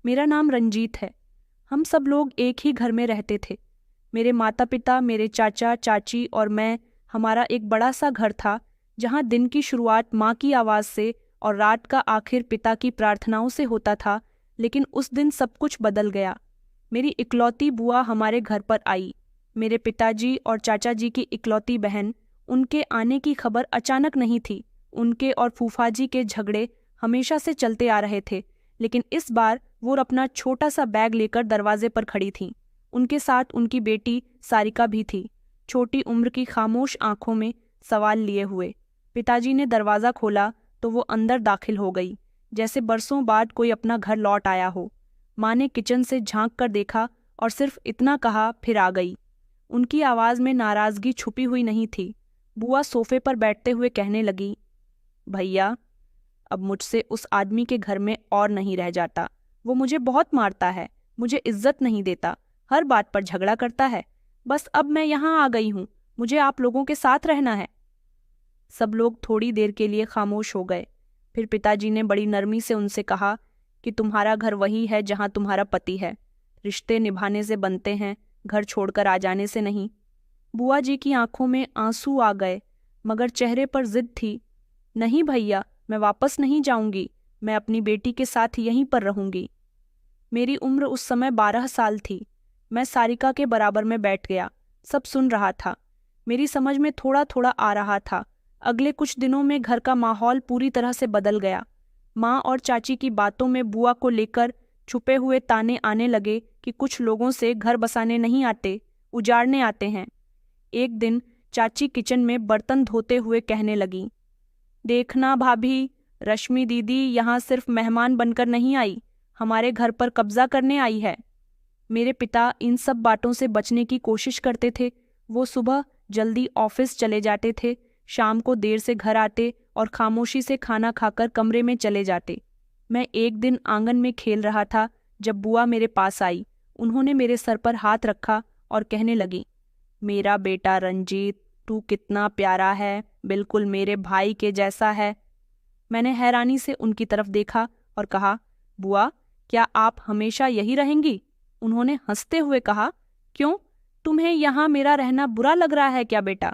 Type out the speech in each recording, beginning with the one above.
मेरा नाम रंजीत है। हम सब लोग एक ही घर में रहते थे। मेरे माता पिता, मेरे चाचा चाची और मैं। हमारा एक बड़ा सा घर था जहाँ दिन की शुरुआत माँ की आवाज़ से और रात का आखिर पिता की प्रार्थनाओं से होता था। लेकिन उस दिन सब कुछ बदल गया। मेरी इकलौती बुआ हमारे घर पर आई। मेरे पिताजी और चाचा जी की इकलौती बहन। उनके आने की खबर अचानक नहीं थी। उनके और फूफा जी के झगड़े हमेशा से चलते आ रहे थे, लेकिन इस बार वो अपना छोटा सा बैग लेकर दरवाजे पर खड़ी थीं। उनके साथ उनकी बेटी सारिका भी थी, छोटी उम्र की खामोश आंखों में सवाल लिए हुए। पिताजी ने दरवाज़ा खोला तो वो अंदर दाखिल हो गई, जैसे बरसों बाद कोई अपना घर लौट आया हो। माँ ने किचन से झांक कर देखा और सिर्फ इतना कहा, फिर आ गई। उनकी आवाज़ में नाराज़गी छुपी हुई नहीं थी। बुआ सोफे पर बैठते हुए कहने लगी, भैया, अब मुझसे उस आदमी के घर में और नहीं रह जाता। वो मुझे बहुत मारता है, मुझे इज्जत नहीं देता, हर बात पर झगड़ा करता है। बस अब मैं यहाँ आ गई हूँ, मुझे आप लोगों के साथ रहना है। सब लोग थोड़ी देर के लिए खामोश हो गए। फिर पिताजी ने बड़ी नरमी से उनसे कहा कि तुम्हारा घर वही है जहाँ तुम्हारा पति है। रिश्ते निभाने से बनते हैं, घर छोड़कर आ जाने से नहीं। बुआ जी की आंखों में आंसू आ गए, मगर चेहरे पर जिद थी। नहीं भैया, मैं वापस नहीं जाऊंगी। मैं अपनी बेटी के साथ यहीं पर रहूंगी। मेरी उम्र उस समय 12 साल थी। मैं सारिका के बराबर में बैठ गया, सब सुन रहा था। मेरी समझ में थोड़ा थोड़ा आ रहा था। अगले कुछ दिनों में घर का माहौल पूरी तरह से बदल गया। माँ और चाची की बातों में बुआ को लेकर छुपे हुए ताने आने लगे कि कुछ लोगों से घर बसाने नहीं आते, उजाड़ने आते हैं। एक दिन चाची किचन में बर्तन धोते हुए कहने लगी, देखना भाभी, रश्मि दीदी यहाँ सिर्फ मेहमान बनकर नहीं आई, हमारे घर पर कब्जा करने आई है। मेरे पिता इन सब बातों से बचने की कोशिश करते थे। वो सुबह जल्दी ऑफिस चले जाते थे, शाम को देर से घर आते और खामोशी से खाना खाकर कमरे में चले जाते। मैं एक दिन आंगन में खेल रहा था जब बुआ मेरे पास आई। उन्होंने मेरे सर पर हाथ रखा और कहने लगी, मेरा बेटा रंजीत, तू कितना प्यारा है, बिल्कुल मेरे भाई के जैसा है। मैंने हैरानी से उनकी तरफ देखा और कहा, बुआ, क्या आप हमेशा यही रहेंगी? उन्होंने हंसते हुए कहा, क्यों, तुम्हें यहाँ मेरा रहना बुरा लग रहा है क्या बेटा?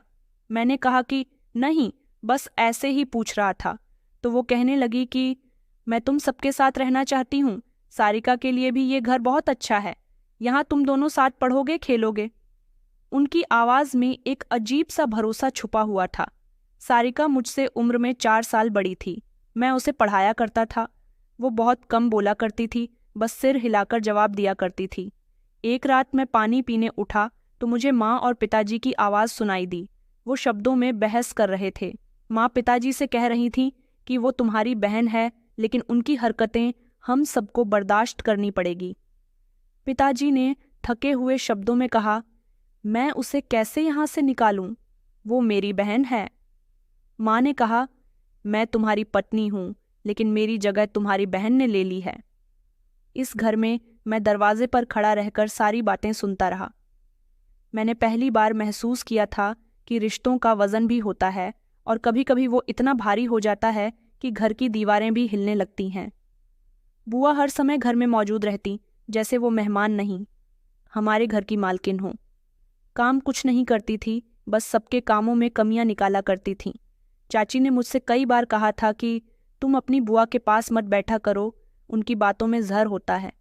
मैंने कहा कि नहीं, बस ऐसे ही पूछ रहा था। तो वो कहने लगी कि मैं तुम सबके साथ रहना चाहती हूँ। सारिका के लिए भी ये घर बहुत अच्छा है। यहाँ तुम दोनों साथ पढ़ोगे, खेलोगे। उनकी आवाज़ में एक अजीब सा भरोसा छुपा हुआ था। सारिका मुझसे उम्र में 4 साल बड़ी थी। मैं उसे पढ़ाया करता था। वो बहुत कम बोला करती थी, बस सिर हिलाकर जवाब दिया करती थी। एक रात मैं पानी पीने उठा तो मुझे माँ और पिताजी की आवाज़ सुनाई दी। वो शब्दों में बहस कर रहे थे। माँ पिताजी से कह रही थी कि वो तुम्हारी बहन है, लेकिन उनकी हरकतें हम सबको बर्दाश्त करनी पड़ेगी। पिताजी ने थके हुए शब्दों में कहा, मैं उसे कैसे यहाँ से निकालूं? वो मेरी बहन है। माँ ने कहा, मैं तुम्हारी पत्नी हूँ, लेकिन मेरी जगह तुम्हारी बहन ने ले ली है। इस घर में मैं दरवाजे पर खड़ा रहकर सारी बातें सुनता रहा। मैंने पहली बार महसूस किया था कि रिश्तों का वजन भी होता है, और कभी कभी वो इतना भारी हो जाता है कि घर की दीवारें भी हिलने लगती हैं। बुआ हर समय घर में मौजूद रहती, जैसे वो मेहमान नहीं, हमारे घर की मालकिन हो। काम कुछ नहीं करती थी, बस सबके कामों में कमियां निकाला करती थीं। चाची ने मुझसे कई बार कहा था कि तुम अपनी बुआ के पास मत बैठा करो, उनकी बातों में जहर होता है।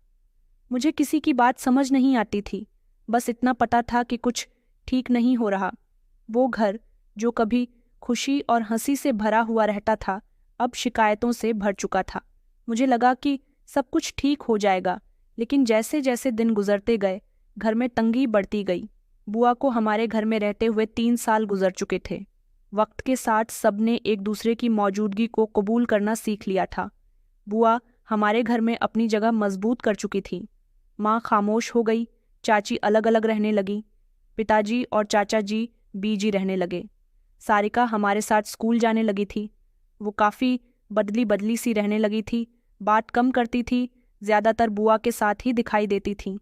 मुझे किसी की बात समझ नहीं आती थी, बस इतना पता था कि कुछ ठीक नहीं हो रहा। वो घर जो कभी खुशी और हंसी से भरा हुआ रहता था, अब शिकायतों से भर चुका था। मुझे लगा कि सब कुछ ठीक हो जाएगा, लेकिन जैसे जैसे दिन गुजरते गए, घर में तंगी बढ़ती गई। बुआ को हमारे घर में रहते हुए 3 साल गुजर चुके थे। वक्त के साथ सबने एक दूसरे की मौजूदगी को कबूल करना सीख लिया था। बुआ हमारे घर में अपनी जगह मजबूत कर चुकी थी। माँ खामोश हो गई, चाची अलग अलग रहने लगी, पिताजी और चाचा जी बीजी रहने लगे। सारिका हमारे साथ स्कूल जाने लगी थी। वो काफ़ी बदली बदली सी रहने लगी थी, बात कम करती थी, ज़्यादातर बुआ के साथ ही दिखाई देती थी।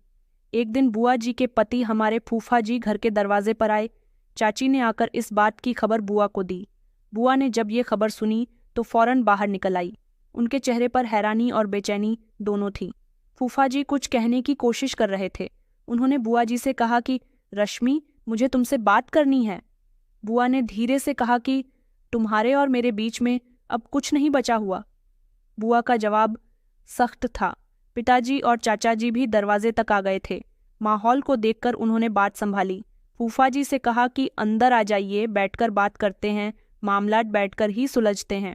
एक दिन बुआ जी के पति हमारे फूफा जी घर के दरवाजे पर आए। चाची ने आकर इस बात की खबर बुआ को दी। बुआ ने जब ये खबर सुनी तो फौरन बाहर निकल आई। उनके चेहरे पर हैरानी और बेचैनी दोनों थी। फूफा जी कुछ कहने की कोशिश कर रहे थे। उन्होंने बुआ जी से कहा कि रश्मि, मुझे तुमसे बात करनी है। बुआ ने धीरे से कहा कि तुम्हारे और मेरे बीच में अब कुछ नहीं बचा हुआ। बुआ का जवाब सख्त था। पिताजी और चाचा जी भी दरवाजे तक आ गए थे। माहौल को देखकर उन्होंने बात संभाली। फूफा जी से कहा कि अंदर आ जाइए, बैठकर बात करते हैं, मामला बैठकर ही सुलझते हैं।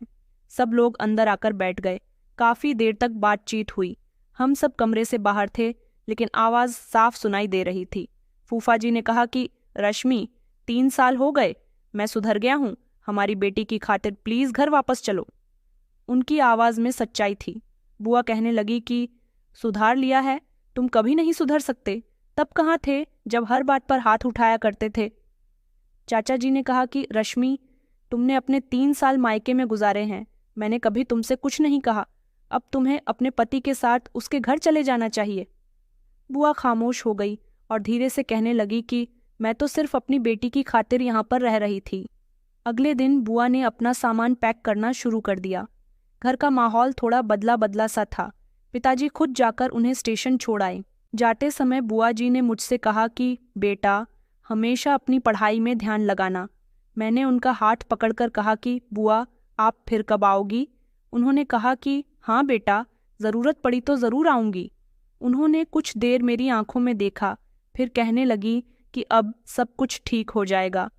सब लोग अंदर आकर बैठ गए। काफी देर तक बातचीत हुई। हम सब कमरे से बाहर थे, लेकिन आवाज साफ सुनाई दे रही थी। फूफा जी ने कहा कि रश्मि, 3 साल हो गए, मैं सुधर गया हूँ, हमारी बेटी की खातिर प्लीज घर वापस चलो। उनकी आवाज में सच्चाई थी। बुआ कहने लगी कि सुधार लिया है, तुम कभी नहीं सुधर सकते। तब कहाँ थे जब हर बात पर हाथ उठाया करते थे। चाचा जी ने कहा कि रश्मि, तुमने अपने 3 साल मायके में गुजारे हैं, मैंने कभी तुमसे कुछ नहीं कहा। अब तुम्हें अपने पति के साथ उसके घर चले जाना चाहिए। बुआ खामोश हो गई और धीरे से कहने लगी कि मैं तो सिर्फ अपनी बेटी की खातिर यहाँ पर रह रही थी। अगले दिन बुआ ने अपना सामान पैक करना शुरू कर दिया। घर का माहौल थोड़ा बदला बदला सा था। पिताजी खुद जाकर उन्हें स्टेशन छोड़ आए। जाते समय बुआ जी ने मुझसे कहा कि बेटा, हमेशा अपनी पढ़ाई में ध्यान लगाना। मैंने उनका हाथ पकड़कर कहा कि बुआ, आप फिर कब आओगी? उन्होंने कहा कि हाँ बेटा, ज़रूरत पड़ी तो ज़रूर आऊँगी। उन्होंने कुछ देर मेरी आंखों में देखा, फिर कहने लगी कि अब सब कुछ ठीक हो जाएगा।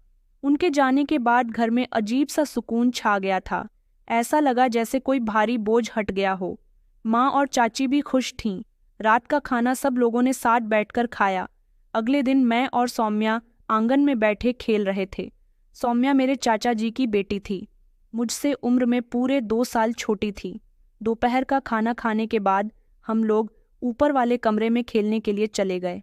उनके जाने के बाद घर में अजीब सा सुकून छा गया था। ऐसा लगा जैसे कोई भारी बोझ हट गया हो। माँ और चाची भी खुश थीं। रात का खाना सब लोगों ने साथ बैठकर खाया। अगले दिन मैं और सौम्या आंगन में बैठे खेल रहे थे। सौम्या मेरे चाचा जी की बेटी थी, मुझसे उम्र में पूरे 2 साल छोटी थी। दोपहर का खाना खाने के बाद हम लोग ऊपर वाले कमरे में खेलने के लिए चले गए।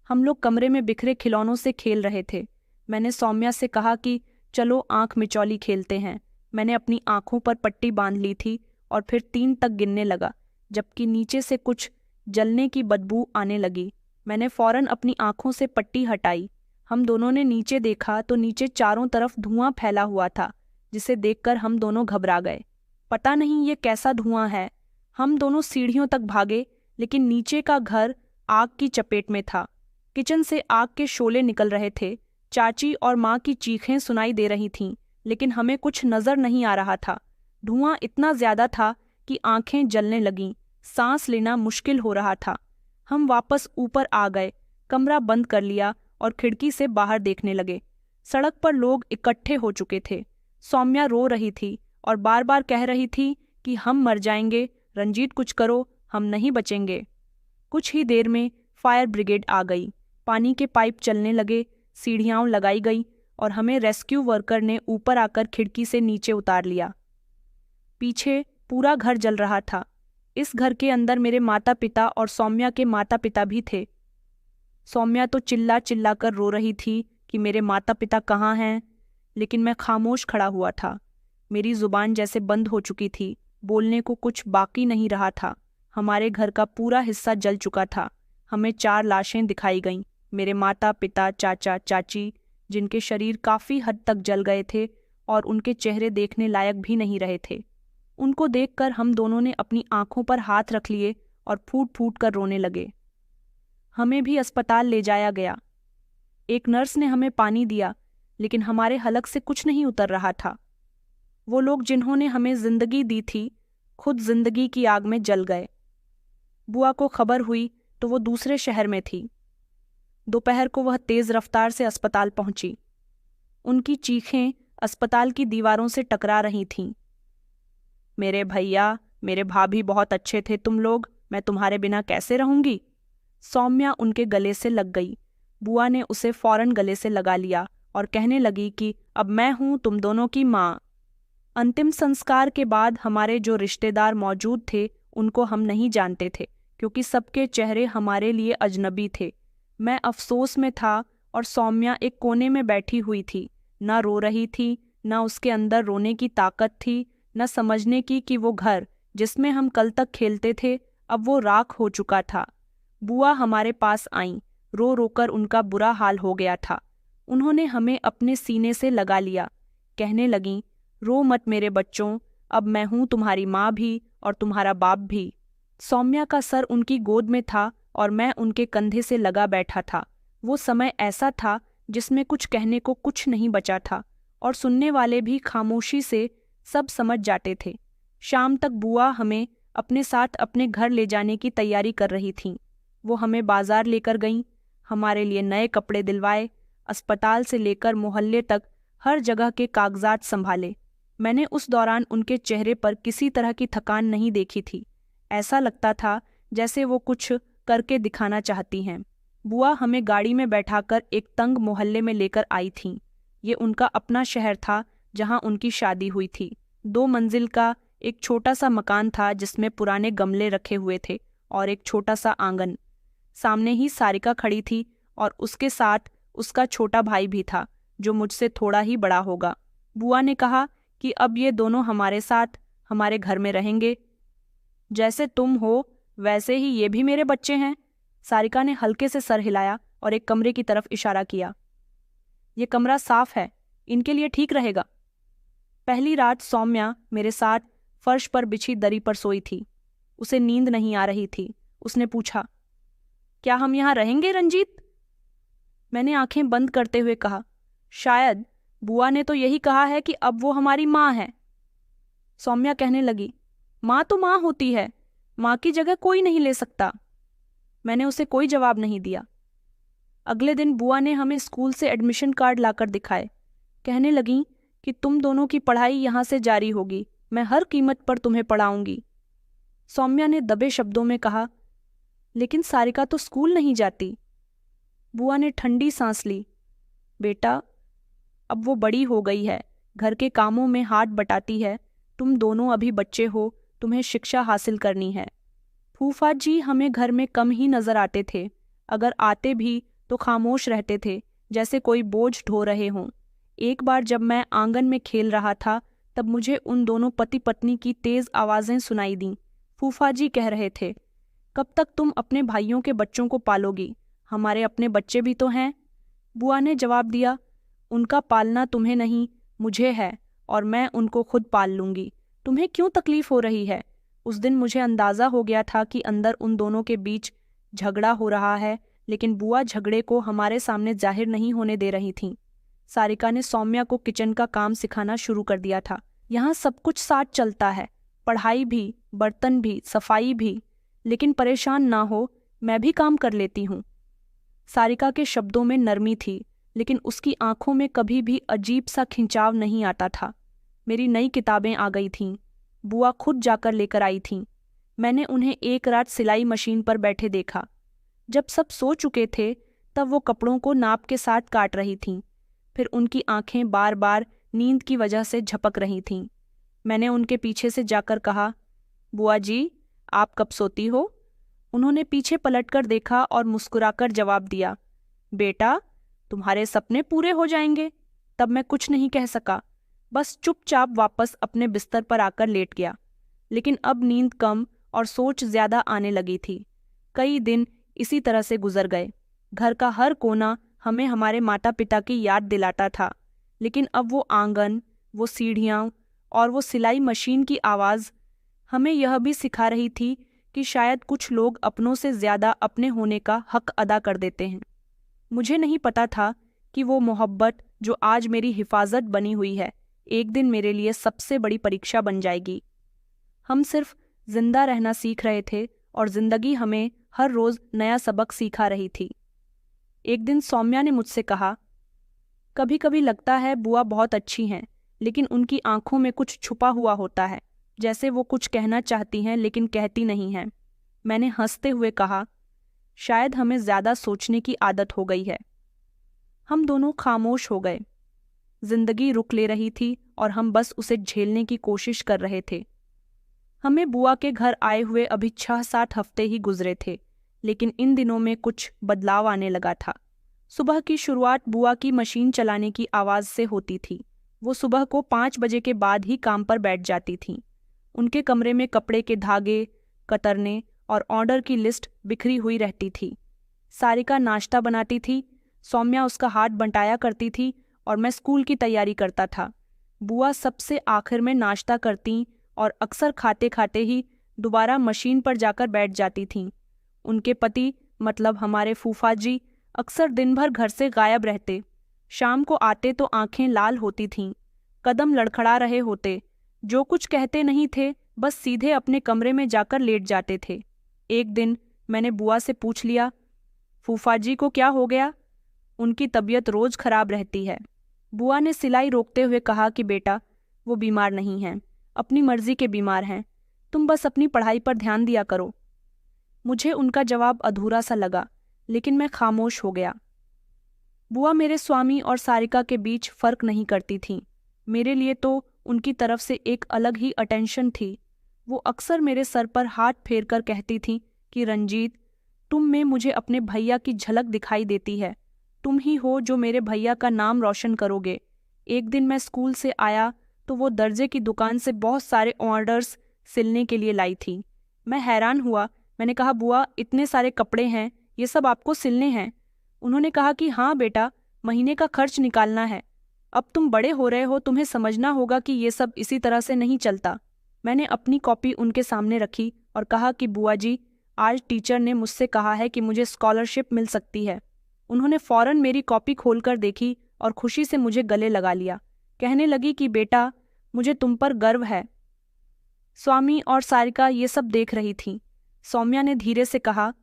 हम लोग कमरे में बिखरे खिलौनों से खेल रहे थे। मैंने सौम्या से कहा कि चलो आंख मिचौली खेलते हैं। मैंने अपनी आंखों पर पट्टी बांध ली थी और फिर 3 तक गिनने लगा, जबकि नीचे से कुछ जलने की बदबू आने लगी। मैंने फौरन अपनी आंखों से पट्टी हटाई। हम दोनों ने नीचे देखा तो नीचे चारों तरफ धुआं फैला हुआ था, जिसे देखकर हम दोनों घबरा गए। पता नहीं ये कैसा धुआं है। हम दोनों सीढ़ियों तक भागे, लेकिन नीचे का घर आग की चपेट में था। किचन से आग के शोले निकल रहे थे। चाची और माँ की चीखें सुनाई दे रही थीं, लेकिन हमें कुछ नजर नहीं आ रहा था। धुआं इतना ज्यादा था कि आंखें जलने लगीं, सांस लेना मुश्किल हो रहा था। हम वापस ऊपर आ गए, कमरा बंद कर लिया और खिड़की से बाहर देखने लगे। सड़क पर लोग इकट्ठे हो चुके थे। सौम्या रो रही थी और बार बार कह रही थी कि हम मर जाएंगे, रंजीत कुछ करो, हम नहीं बचेंगे। कुछ ही देर में फायर ब्रिगेड आ गई। पानी के पाइप चलने लगे, सीढ़ियाँ लगाई गई और हमें रेस्क्यू वर्कर ने ऊपर आकर खिड़की से नीचे उतार लिया। पीछे पूरा घर जल रहा था। इस घर के अंदर मेरे माता पिता और सौम्या के माता पिता भी थे। सौम्या तो चिल्ला चिल्ला कर रो रही थी कि मेरे माता पिता कहाँ हैं, लेकिन मैं खामोश खड़ा हुआ था। मेरी जुबान जैसे बंद हो चुकी थी, बोलने को कुछ बाकी नहीं रहा था। हमारे घर का पूरा हिस्सा जल चुका था। हमें 4 लाशें दिखाई गईं। मेरे माता पिता, चाचा चाची, जिनके शरीर काफ़ी हद तक जल गए थे और उनके चेहरे देखने लायक भी नहीं रहे थे। उनको देखकर हम दोनों ने अपनी आंखों पर हाथ रख लिए और फूट फूट कर रोने लगे। हमें भी अस्पताल ले जाया गया। एक नर्स ने हमें पानी दिया, लेकिन हमारे हलक से कुछ नहीं उतर रहा था। वो लोग जिन्होंने हमें जिंदगी दी थी, खुद जिंदगी की आग में जल गए। बुआ को खबर हुई तो वो दूसरे शहर में थी। दोपहर को वह तेज रफ्तार से अस्पताल पहुंची। उनकी चीखें अस्पताल की दीवारों से टकरा रही थीं। मेरे भैया, मेरे भाभी बहुत अच्छे थे तुम लोग, मैं तुम्हारे बिना कैसे रहूंगी? सौम्या उनके गले से लग गई। बुआ ने उसे फौरन गले से लगा लिया और कहने लगी कि अब मैं हूं तुम दोनों की माँ। अंतिम संस्कार के बाद हमारे जो रिश्तेदार मौजूद थे उनको हम नहीं जानते थे, क्योंकि सबके चेहरे हमारे लिए अजनबी थे। मैं अफसोस में था और सौम्या एक कोने में बैठी हुई थी। न रो रही थी, न उसके अंदर रोने की ताकत थी, न समझने की कि वो घर जिसमें हम कल तक खेलते थे अब वो राख हो चुका था। बुआ हमारे पास आईं। रो रोकर उनका बुरा हाल हो गया था। उन्होंने हमें अपने सीने से लगा लिया। कहने लगीं, रो मत मेरे बच्चों, अब मैं हूँ तुम्हारी माँ भी और तुम्हारा बाप भी। सौम्या का सर उनकी गोद में था और मैं उनके कंधे से लगा बैठा था। वो समय ऐसा था जिसमें कुछ कहने को कुछ नहीं बचा था और सुनने वाले भी खामोशी से सब समझ जाते थे। शाम तक बुआ हमें अपने साथ अपने घर ले जाने की तैयारी कर रही थीं। वो हमें बाजार लेकर गईं, हमारे लिए नए कपड़े दिलवाए, अस्पताल से लेकर मोहल्ले तक हर जगह के कागजात संभाले। मैंने उस दौरान उनके चेहरे पर किसी तरह की थकान नहीं देखी थी। ऐसा लगता था जैसे वो कुछ करके दिखाना चाहती हैं। बुआ हमें गाड़ी में बैठाकर एक तंग मोहल्ले में लेकर आई थीं। ये उनका अपना शहर था जहां उनकी शादी हुई थी। 2 मंजिल का एक छोटा सा मकान था जिसमें पुराने गमले रखे हुए थे और एक छोटा सा आंगन। सामने ही सारिका खड़ी थी और उसके साथ उसका छोटा भाई भी था जो मुझसे थोड़ा ही बड़ा होगा। बुआ ने कहा कि अब ये दोनों हमारे साथ हमारे घर में रहेंगे। जैसे तुम हो वैसे ही ये भी मेरे बच्चे हैं। सारिका ने हल्के से सर हिलाया और एक कमरे की तरफ इशारा किया। ये कमरा साफ है, इनके लिए ठीक रहेगा। पहली रात सौम्या मेरे साथ फर्श पर बिछी दरी पर सोई थी। उसे नींद नहीं आ रही थी। उसने पूछा, क्या हम यहाँ रहेंगे रंजीत? मैंने आंखें बंद करते हुए कहा, शायद। बुआ ने तो यही कहा है कि अब वो हमारी माँ है। सौम्या कहने लगी, माँ तो माँ होती है, माँ की जगह कोई नहीं ले सकता। मैंने उसे कोई जवाब नहीं दिया। अगले दिन बुआ ने हमें स्कूल से एडमिशन कार्ड लाकर दिखाए। कहने लगीं कि तुम दोनों की पढ़ाई यहाँ से जारी होगी, मैं हर कीमत पर तुम्हें पढ़ाऊंगी। सौम्या ने दबे शब्दों में कहा, लेकिन सारिका तो स्कूल नहीं जाती। बुआ ने ठंडी सांस ली। बेटा, अब वो बड़ी हो गई है, घर के कामों में हाथ बटाती है। तुम दोनों अभी बच्चे हो, तुम्हें शिक्षा हासिल करनी है। फूफा जी हमें घर में कम ही नजर आते थे। अगर आते भी तो खामोश रहते थे, जैसे कोई बोझ ढो रहे हों। एक बार जब मैं आंगन में खेल रहा था तब मुझे उन दोनों पति पत्नी की तेज आवाजें सुनाई दीं। फूफा जी कह रहे थे, कब तक तुम अपने भाइयों के बच्चों को पालोगी? हमारे अपने बच्चे भी तो हैं। बुआ ने जवाब दिया, उनका पालना तुम्हें नहीं, मुझे है और मैं उनको खुद पाल लूंगी। तुम्हें क्यों तकलीफ हो रही है? उस दिन मुझे अंदाजा हो गया था कि अंदर उन दोनों के बीच झगड़ा हो रहा है, लेकिन बुआ झगड़े को हमारे सामने जाहिर नहीं होने दे रही थीं। सारिका ने सौम्या को किचन का काम सिखाना शुरू कर दिया था। यहाँ सब कुछ साथ चलता है, पढ़ाई भी, बर्तन भी, सफाई भी। लेकिन परेशान ना हो, मैं भी काम कर लेती हूँ। सारिका के शब्दों में नरमी थी, लेकिन उसकी आंखों में कभी भी अजीब सा खिंचाव नहीं आता था। मेरी नई किताबें आ गई थीं। बुआ खुद जाकर लेकर आई थीं। मैंने उन्हें एक रात सिलाई मशीन पर बैठे देखा। जब सब सो चुके थे तब वो कपड़ों को नाप के साथ काट रही थीं। फिर उनकी आंखें बार बार नींद की वजह से झपक रही थीं। मैंने उनके पीछे से जाकर कहा, बुआ जी, आप कब सोती हो? उन्होंने पीछे पलटकर देखा और मुस्कुराकर जवाब दिया, बेटा, तुम्हारे सपने पूरे हो जाएंगे। तब मैं कुछ नहीं कह सका, बस चुपचाप वापस अपने बिस्तर पर आकर लेट गया। लेकिन अब नींद कम और सोच ज्यादा आने लगी थी। कई दिन इसी तरह से गुजर गए। घर का हर कोना हमें हमारे माता पिता की याद दिलाता था, लेकिन अब वो आंगन, वो सीढ़ियाँ और वो सिलाई मशीन की आवाज़ हमें यह भी सिखा रही थी कि शायद कुछ लोग अपनों से ज़्यादा अपने होने का हक अदा कर देते हैं। मुझे नहीं पता था कि वो मोहब्बत जो आज मेरी हिफाजत बनी हुई है, एक दिन मेरे लिए सबसे बड़ी परीक्षा बन जाएगी। हम सिर्फ जिंदा रहना सीख रहे थे और जिंदगी हमें हर रोज़ नया सबक सिखा रही थी। एक दिन सौम्या ने मुझसे कहा, कभी कभी लगता है बुआ बहुत अच्छी हैं, लेकिन उनकी आंखों में कुछ छुपा हुआ होता है, जैसे वो कुछ कहना चाहती हैं लेकिन कहती नहीं हैं। मैंने हंसते हुए कहा, शायद हमें ज़्यादा सोचने की आदत हो गई है। हम दोनों खामोश हो गए। जिंदगी रुक ले रही थी और हम बस उसे झेलने की कोशिश कर रहे थे। हमें बुआ के घर आए हुए अभी 6-7 हफ्ते ही गुजरे थे, लेकिन इन दिनों में कुछ बदलाव आने लगा था। सुबह की शुरुआत बुआ की मशीन चलाने की आवाज़ से होती थी। वो सुबह को 5 बजे के बाद ही काम पर बैठ जाती थीं। उनके कमरे में कपड़े के धागे, कतरने और ऑर्डर की लिस्ट बिखरी हुई रहती थी। सारिका नाश्ता बनाती थी, सौम्या उसका हाथ बंटाया करती थी और मैं स्कूल की तैयारी करता था। बुआ सबसे आखिर में नाश्ता करती और अक्सर खाते खाते ही दोबारा मशीन पर जाकर बैठ जाती थीं। उनके पति मतलब हमारे फूफा जी अक्सर दिन भर घर से गायब रहते। शाम को आते तो आंखें लाल होती थीं, कदम लड़खड़ा रहे होते, जो कुछ कहते नहीं थे, बस सीधे अपने कमरे में जाकर लेट जाते थे। एक दिन मैंने बुआ से पूछ लिया, फूफा जी को क्या हो गया? उनकी तबीयत रोज खराब रहती है। बुआ ने सिलाई रोकते हुए कहा कि बेटा, वो बीमार नहीं हैं, अपनी मर्जी के बीमार हैं, तुम बस अपनी पढ़ाई पर ध्यान दिया करो। मुझे उनका जवाब अधूरा सा लगा, लेकिन मैं खामोश हो गया। बुआ मेरे स्वामी और सारिका के बीच फर्क नहीं करती थीं। मेरे लिए तो उनकी तरफ से एक अलग ही अटेंशन थी। वो अक्सर मेरे सर पर हाथ फेर कर कहती थीं कि रंजीत, तुम में मुझे अपने भैया की झलक दिखाई देती है। तुम ही हो जो मेरे भैया का नाम रोशन करोगे। एक दिन मैं स्कूल से आया तो वो दर्जे की दुकान से बहुत सारे ऑर्डर्स सिलने के लिए लाई थी। मैं हैरान हुआ। मैंने कहा, बुआ, इतने सारे कपड़े हैं, ये सब आपको सिलने हैं? उन्होंने कहा कि हाँ बेटा, महीने का खर्च निकालना है। अब तुम बड़े हो रहे हो, तुम्हें समझना होगा कि ये सब इसी तरह से नहीं चलता। मैंने अपनी कॉपी उनके सामने रखी और कहा कि बुआ जी, आज टीचर ने मुझसे कहा है कि मुझे स्कॉलरशिप मिल सकती है। उन्होंने फौरन मेरी कॉपी खोलकर देखी और खुशी से मुझे गले लगा लिया। कहने लगी कि बेटा, मुझे तुम पर गर्व है। स्वामी और सारिका ये सब देख रही थीं। सौम्या ने धीरे से कहा,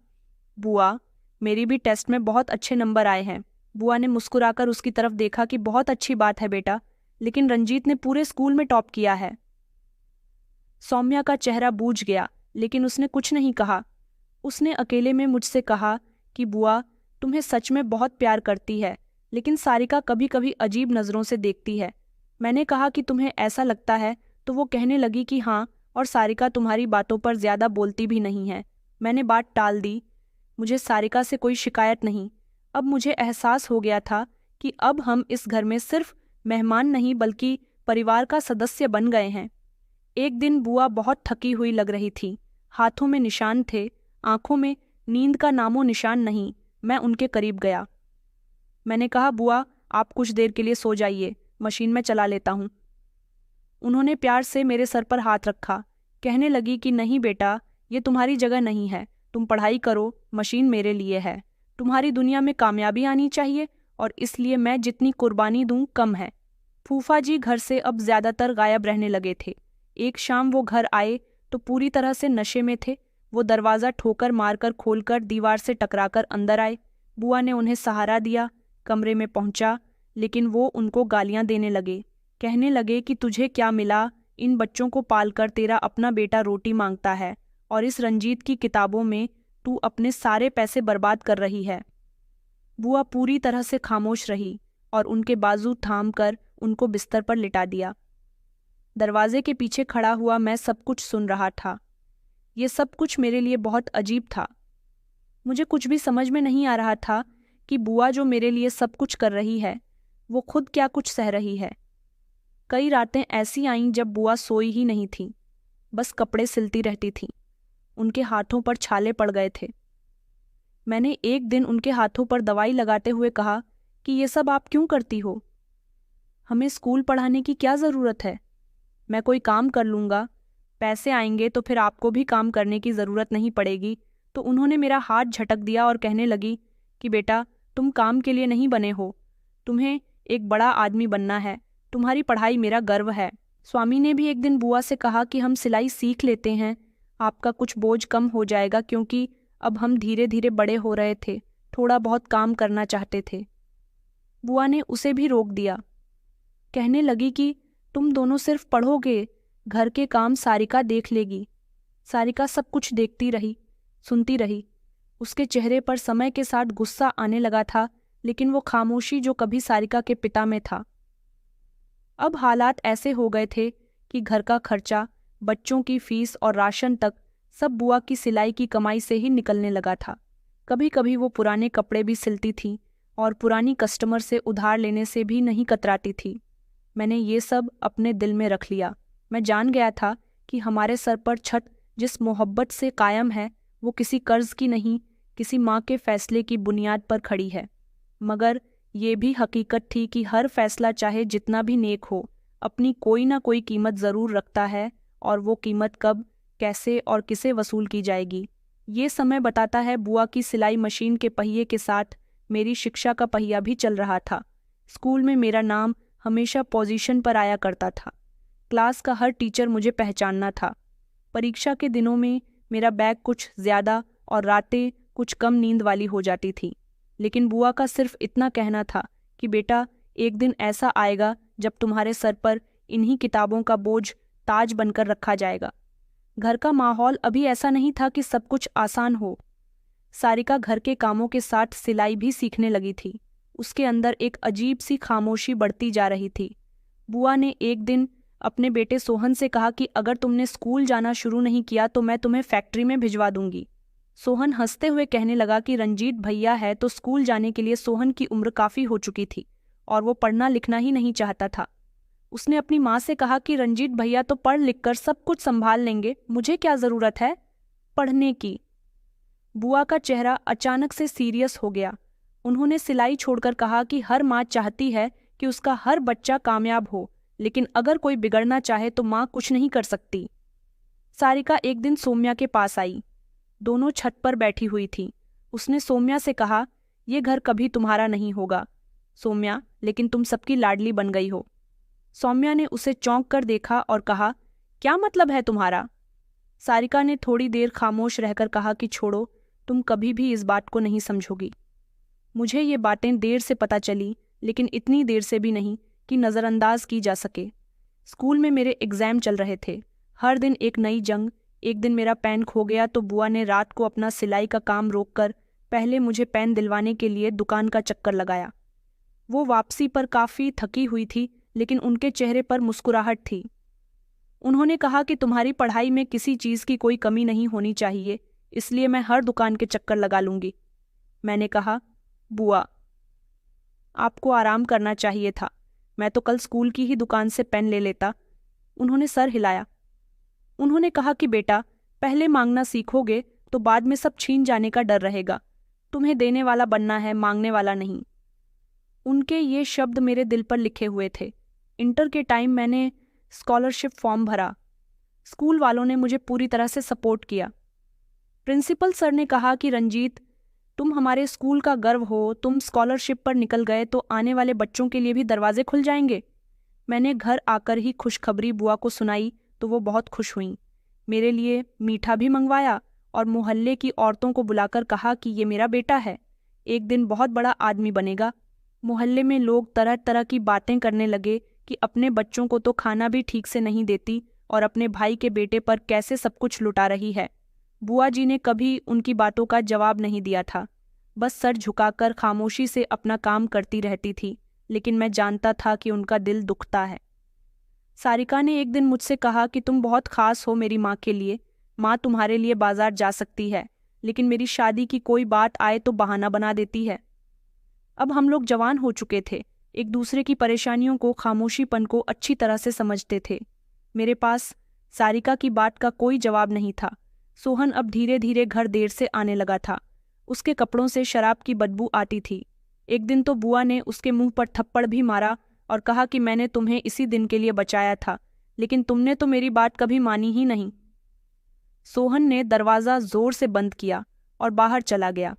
बुआ, मेरी भी टेस्ट में बहुत अच्छे नंबर आए हैं। बुआ ने मुस्कुराकर उसकी तरफ देखा कि बहुत अच्छी बात है बेटा, लेकिन रंजीत ने पूरे स्कूल में टॉप किया है। सौम्या का चेहरा बूझ गया, लेकिन उसने कुछ नहीं कहा। उसने अकेले में मुझसे कहा कि बुआ, तुम्हें सच में बहुत प्यार करती है, लेकिन सारिका कभी कभी अजीब नज़रों से देखती है। मैंने कहा कि तुम्हें ऐसा लगता है, तो वो कहने लगी कि हाँ, और सारिका तुम्हारी बातों पर ज़्यादा बोलती भी नहीं है। मैंने बात टाल दी। मुझे सारिका से कोई शिकायत नहीं। अब मुझे एहसास हो गया था कि अब हम इस घर में सिर्फ मेहमान नहीं बल्कि परिवार का सदस्य बन गए हैं। एक दिन बुआ बहुत थकी हुई लग रही थी। हाथों में निशान थे, आंखों में नींद का नामो निशान नहीं। मैं उनके करीब गया। मैंने कहा, बुआ, आप कुछ देर के लिए सो जाइए, मशीन में चला लेता हूँ। उन्होंने प्यार से मेरे सर पर हाथ रखा। कहने लगी कि नहीं बेटा, ये तुम्हारी जगह नहीं है, तुम पढ़ाई करो, मशीन मेरे लिए है। तुम्हारी दुनिया में कामयाबी आनी चाहिए और इसलिए मैं जितनी कुर्बानी दूं कम है। फूफा जी घर से अब ज्यादातर गायब रहने लगे थे। एक शाम वो घर आए तो पूरी तरह से नशे में थे। वो दरवाज़ा ठोकर मारकर खोलकर दीवार से टकराकर अंदर आए। बुआ ने उन्हें सहारा दिया, कमरे में पहुंचा, लेकिन वो उनको गालियां देने लगे। कहने लगे कि तुझे क्या मिला, इन बच्चों को पालकर तेरा अपना बेटा रोटी मांगता है और इस रंजीत की किताबों में तू अपने सारे पैसे बर्बाद कर रही है। बुआ पूरी तरह से खामोश रही और उनके बाजू थाम कर उनको बिस्तर पर लिटा दिया। दरवाजे के पीछे खड़ा हुआ मैं सब कुछ सुन रहा था। ये सब कुछ मेरे लिए बहुत अजीब था। मुझे कुछ भी समझ में नहीं आ रहा था कि बुआ जो मेरे लिए सब कुछ कर रही है, वो खुद क्या कुछ सह रही है। कई रातें ऐसी आईं जब बुआ सोई ही नहीं थी, बस कपड़े सिलती रहती थीं। उनके हाथों पर छाले पड़ गए थे। मैंने एक दिन उनके हाथों पर दवाई लगाते हुए कहा कि ये सब आप क्यों करती हो? हमें स्कूल पढ़ाने की क्या ज़रूरत है? मैं कोई काम कर लूँगा, पैसे आएंगे तो फिर आपको भी काम करने की ज़रूरत नहीं पड़ेगी। तो उन्होंने मेरा हाथ झटक दिया और कहने लगी कि बेटा, तुम काम के लिए नहीं बने हो, तुम्हें एक बड़ा आदमी बनना है। तुम्हारी पढ़ाई मेरा गर्व है। स्वामी ने भी एक दिन बुआ से कहा कि हम सिलाई सीख लेते हैं, आपका कुछ बोझ कम हो जाएगा, क्योंकि अब हम धीरे धीरे बड़े हो रहे थे, थोड़ा बहुत काम करना चाहते थे। बुआ ने उसे भी रोक दिया। कहने लगी कि तुम दोनों सिर्फ पढ़ोगे, घर के काम सारिका देख लेगी। सारिका सब कुछ देखती रही, सुनती रही। उसके चेहरे पर समय के साथ गुस्सा आने लगा था, लेकिन वो खामोशी जो कभी सारिका के पिता में था। अब हालात ऐसे हो गए थे कि घर का खर्चा, बच्चों की फीस और राशन तक सब बुआ की सिलाई की कमाई से ही निकलने लगा था। कभी कभी वो पुराने कपड़े भी सिलती थी और पुरानी कस्टमर से उधार लेने से भी नहीं कतराती थी। मैंने ये सब अपने दिल में रख लिया। मैं जान गया था कि हमारे सर पर छत जिस मोहब्बत से कायम है, वो किसी कर्ज की नहीं, किसी माँ के फैसले की बुनियाद पर खड़ी है। मगर ये भी हकीकत थी कि हर फैसला चाहे जितना भी नेक हो, अपनी कोई ना कोई कीमत ज़रूर रखता है, और वो कीमत कब कैसे और किसे वसूल की जाएगी। ये समय बताता है बुआ की सिलाई मशीन के पहिए के साथ मेरी शिक्षा का पहिया भी चल रहा था। स्कूल में मेरा नाम हमेशा पोजीशन पर आया करता था। क्लास का हर टीचर मुझे पहचानना था। परीक्षा के दिनों में मेरा बैग कुछ ज़्यादा और रातें कुछ कम नींद वाली हो जाती थी, लेकिन बुआ का सिर्फ इतना कहना था कि बेटा, एक दिन ऐसा आएगा जब तुम्हारे सर पर इन्हीं किताबों का बोझ ताज बनकर रखा जाएगा। घर का माहौल अभी ऐसा नहीं था कि सब कुछ आसान हो। सारिका घर के कामों के साथ सिलाई भी सीखने लगी थी। उसके अंदर एक अजीब सी खामोशी बढ़ती जा रही थी। बुआ ने एक दिन अपने बेटे सोहन से कहा कि अगर तुमने स्कूल जाना शुरू नहीं किया तो मैं तुम्हें फैक्ट्री में भिजवा दूंगी। सोहन हंसते हुए कहने लगा कि रंजीत भैया है तो स्कूल जाने के लिए सोहन की उम्र काफ़ी हो चुकी थी और वो पढ़ना लिखना ही नहीं चाहता था। उसने अपनी माँ से कहा कि रंजीत भैया तो पढ़ लिख कर सब कुछ संभाल लेंगे, मुझे क्या ज़रूरत है पढ़ने की। बुआ का चेहरा अचानक से सीरियस हो गया। उन्होंने सिलाई छोड़कर कहा कि हर माँ चाहती है कि उसका हर बच्चा कामयाब हो, लेकिन अगर कोई बिगड़ना चाहे तो माँ कुछ नहीं कर सकती। सारिका एक दिन सोम्या के पास आई। दोनों छत पर बैठी हुई थी। उसने सोम्या से कहा, यह घर कभी तुम्हारा नहीं होगा सोम्या, लेकिन तुम सबकी लाडली बन गई हो। सौम्या ने उसे चौंक कर देखा और कहा, क्या मतलब है तुम्हारा? सारिका ने थोड़ी देर खामोश रहकर कहा कि छोड़ो, तुम कभी भी इस बात को नहीं समझोगी। मुझे ये बातें देर से पता चली, लेकिन इतनी देर से भी नहीं कि नज़रअंदाज की जा सके। स्कूल में मेरे एग्ज़ाम चल रहे थे। हर दिन एक नई जंग। एक दिन मेरा पेन खो गया तो बुआ ने रात को अपना सिलाई का काम रोककर पहले मुझे पेन दिलवाने के लिए दुकान का चक्कर लगाया। वो वापसी पर काफ़ी थकी हुई थी, लेकिन उनके चेहरे पर मुस्कुराहट थी। उन्होंने कहा कि तुम्हारी पढ़ाई में किसी चीज़ की कोई कमी नहीं होनी चाहिए, इसलिए मैं हर दुकान के चक्कर लगा लूँगी। मैंने कहा, बुआ, आपको आराम करना चाहिए था। मैं तो कल स्कूल की ही दुकान से पेन ले लेता। उन्होंने सर हिलाया। उन्होंने कहा कि बेटा, पहले मांगना सीखोगे तो बाद में सब छीन जाने का डर रहेगा। तुम्हें देने वाला बनना है, मांगने वाला नहीं। उनके ये शब्द मेरे दिल पर लिखे हुए थे। इंटर के टाइम मैंने स्कॉलरशिप फॉर्म भरा। स्कूल वालों ने मुझे पूरी तरह से सपोर्ट किया। प्रिंसिपल सर ने कहा कि रंजीत, तुम हमारे स्कूल का गर्व हो, तुम स्कॉलरशिप पर निकल गए तो आने वाले बच्चों के लिए भी दरवाजे खुल जाएंगे। मैंने घर आकर ही खुशखबरी बुआ को सुनाई तो वो बहुत खुश हुईं। मेरे लिए मीठा भी मंगवाया और मोहल्ले की औरतों को बुलाकर कहा कि ये मेरा बेटा है, एक दिन बहुत बड़ा आदमी बनेगा। मोहल्ले में लोग तरह तरह की बातें करने लगे कि अपने बच्चों को तो खाना भी ठीक से नहीं देती और अपने भाई के बेटे पर कैसे सब कुछ लुटा रही है। बुआ जी ने कभी उनकी बातों का जवाब नहीं दिया था, बस सर झुकाकर खामोशी से अपना काम करती रहती थी, लेकिन मैं जानता था कि उनका दिल दुखता है। सारिका ने एक दिन मुझसे कहा कि तुम बहुत खास हो मेरी माँ के लिए। माँ तुम्हारे लिए बाजार जा सकती है, लेकिन मेरी शादी की कोई बात आए तो बहाना बना देती है। अब हम लोग जवान हो चुके थे, एक दूसरे की परेशानियों को, खामोशीपन को अच्छी तरह से समझते थे। मेरे पास सारिका की बात का कोई जवाब नहीं था। सोहन अब धीरे धीरे घर देर से आने लगा था। उसके कपड़ों से शराब की बदबू आती थी। एक दिन तो बुआ ने उसके मुंह पर थप्पड़ भी मारा और कहा कि मैंने तुम्हें इसी दिन के लिए बचाया था, लेकिन तुमने तो मेरी बात कभी मानी ही नहीं। सोहन ने दरवाज़ा जोर से बंद किया और बाहर चला गया।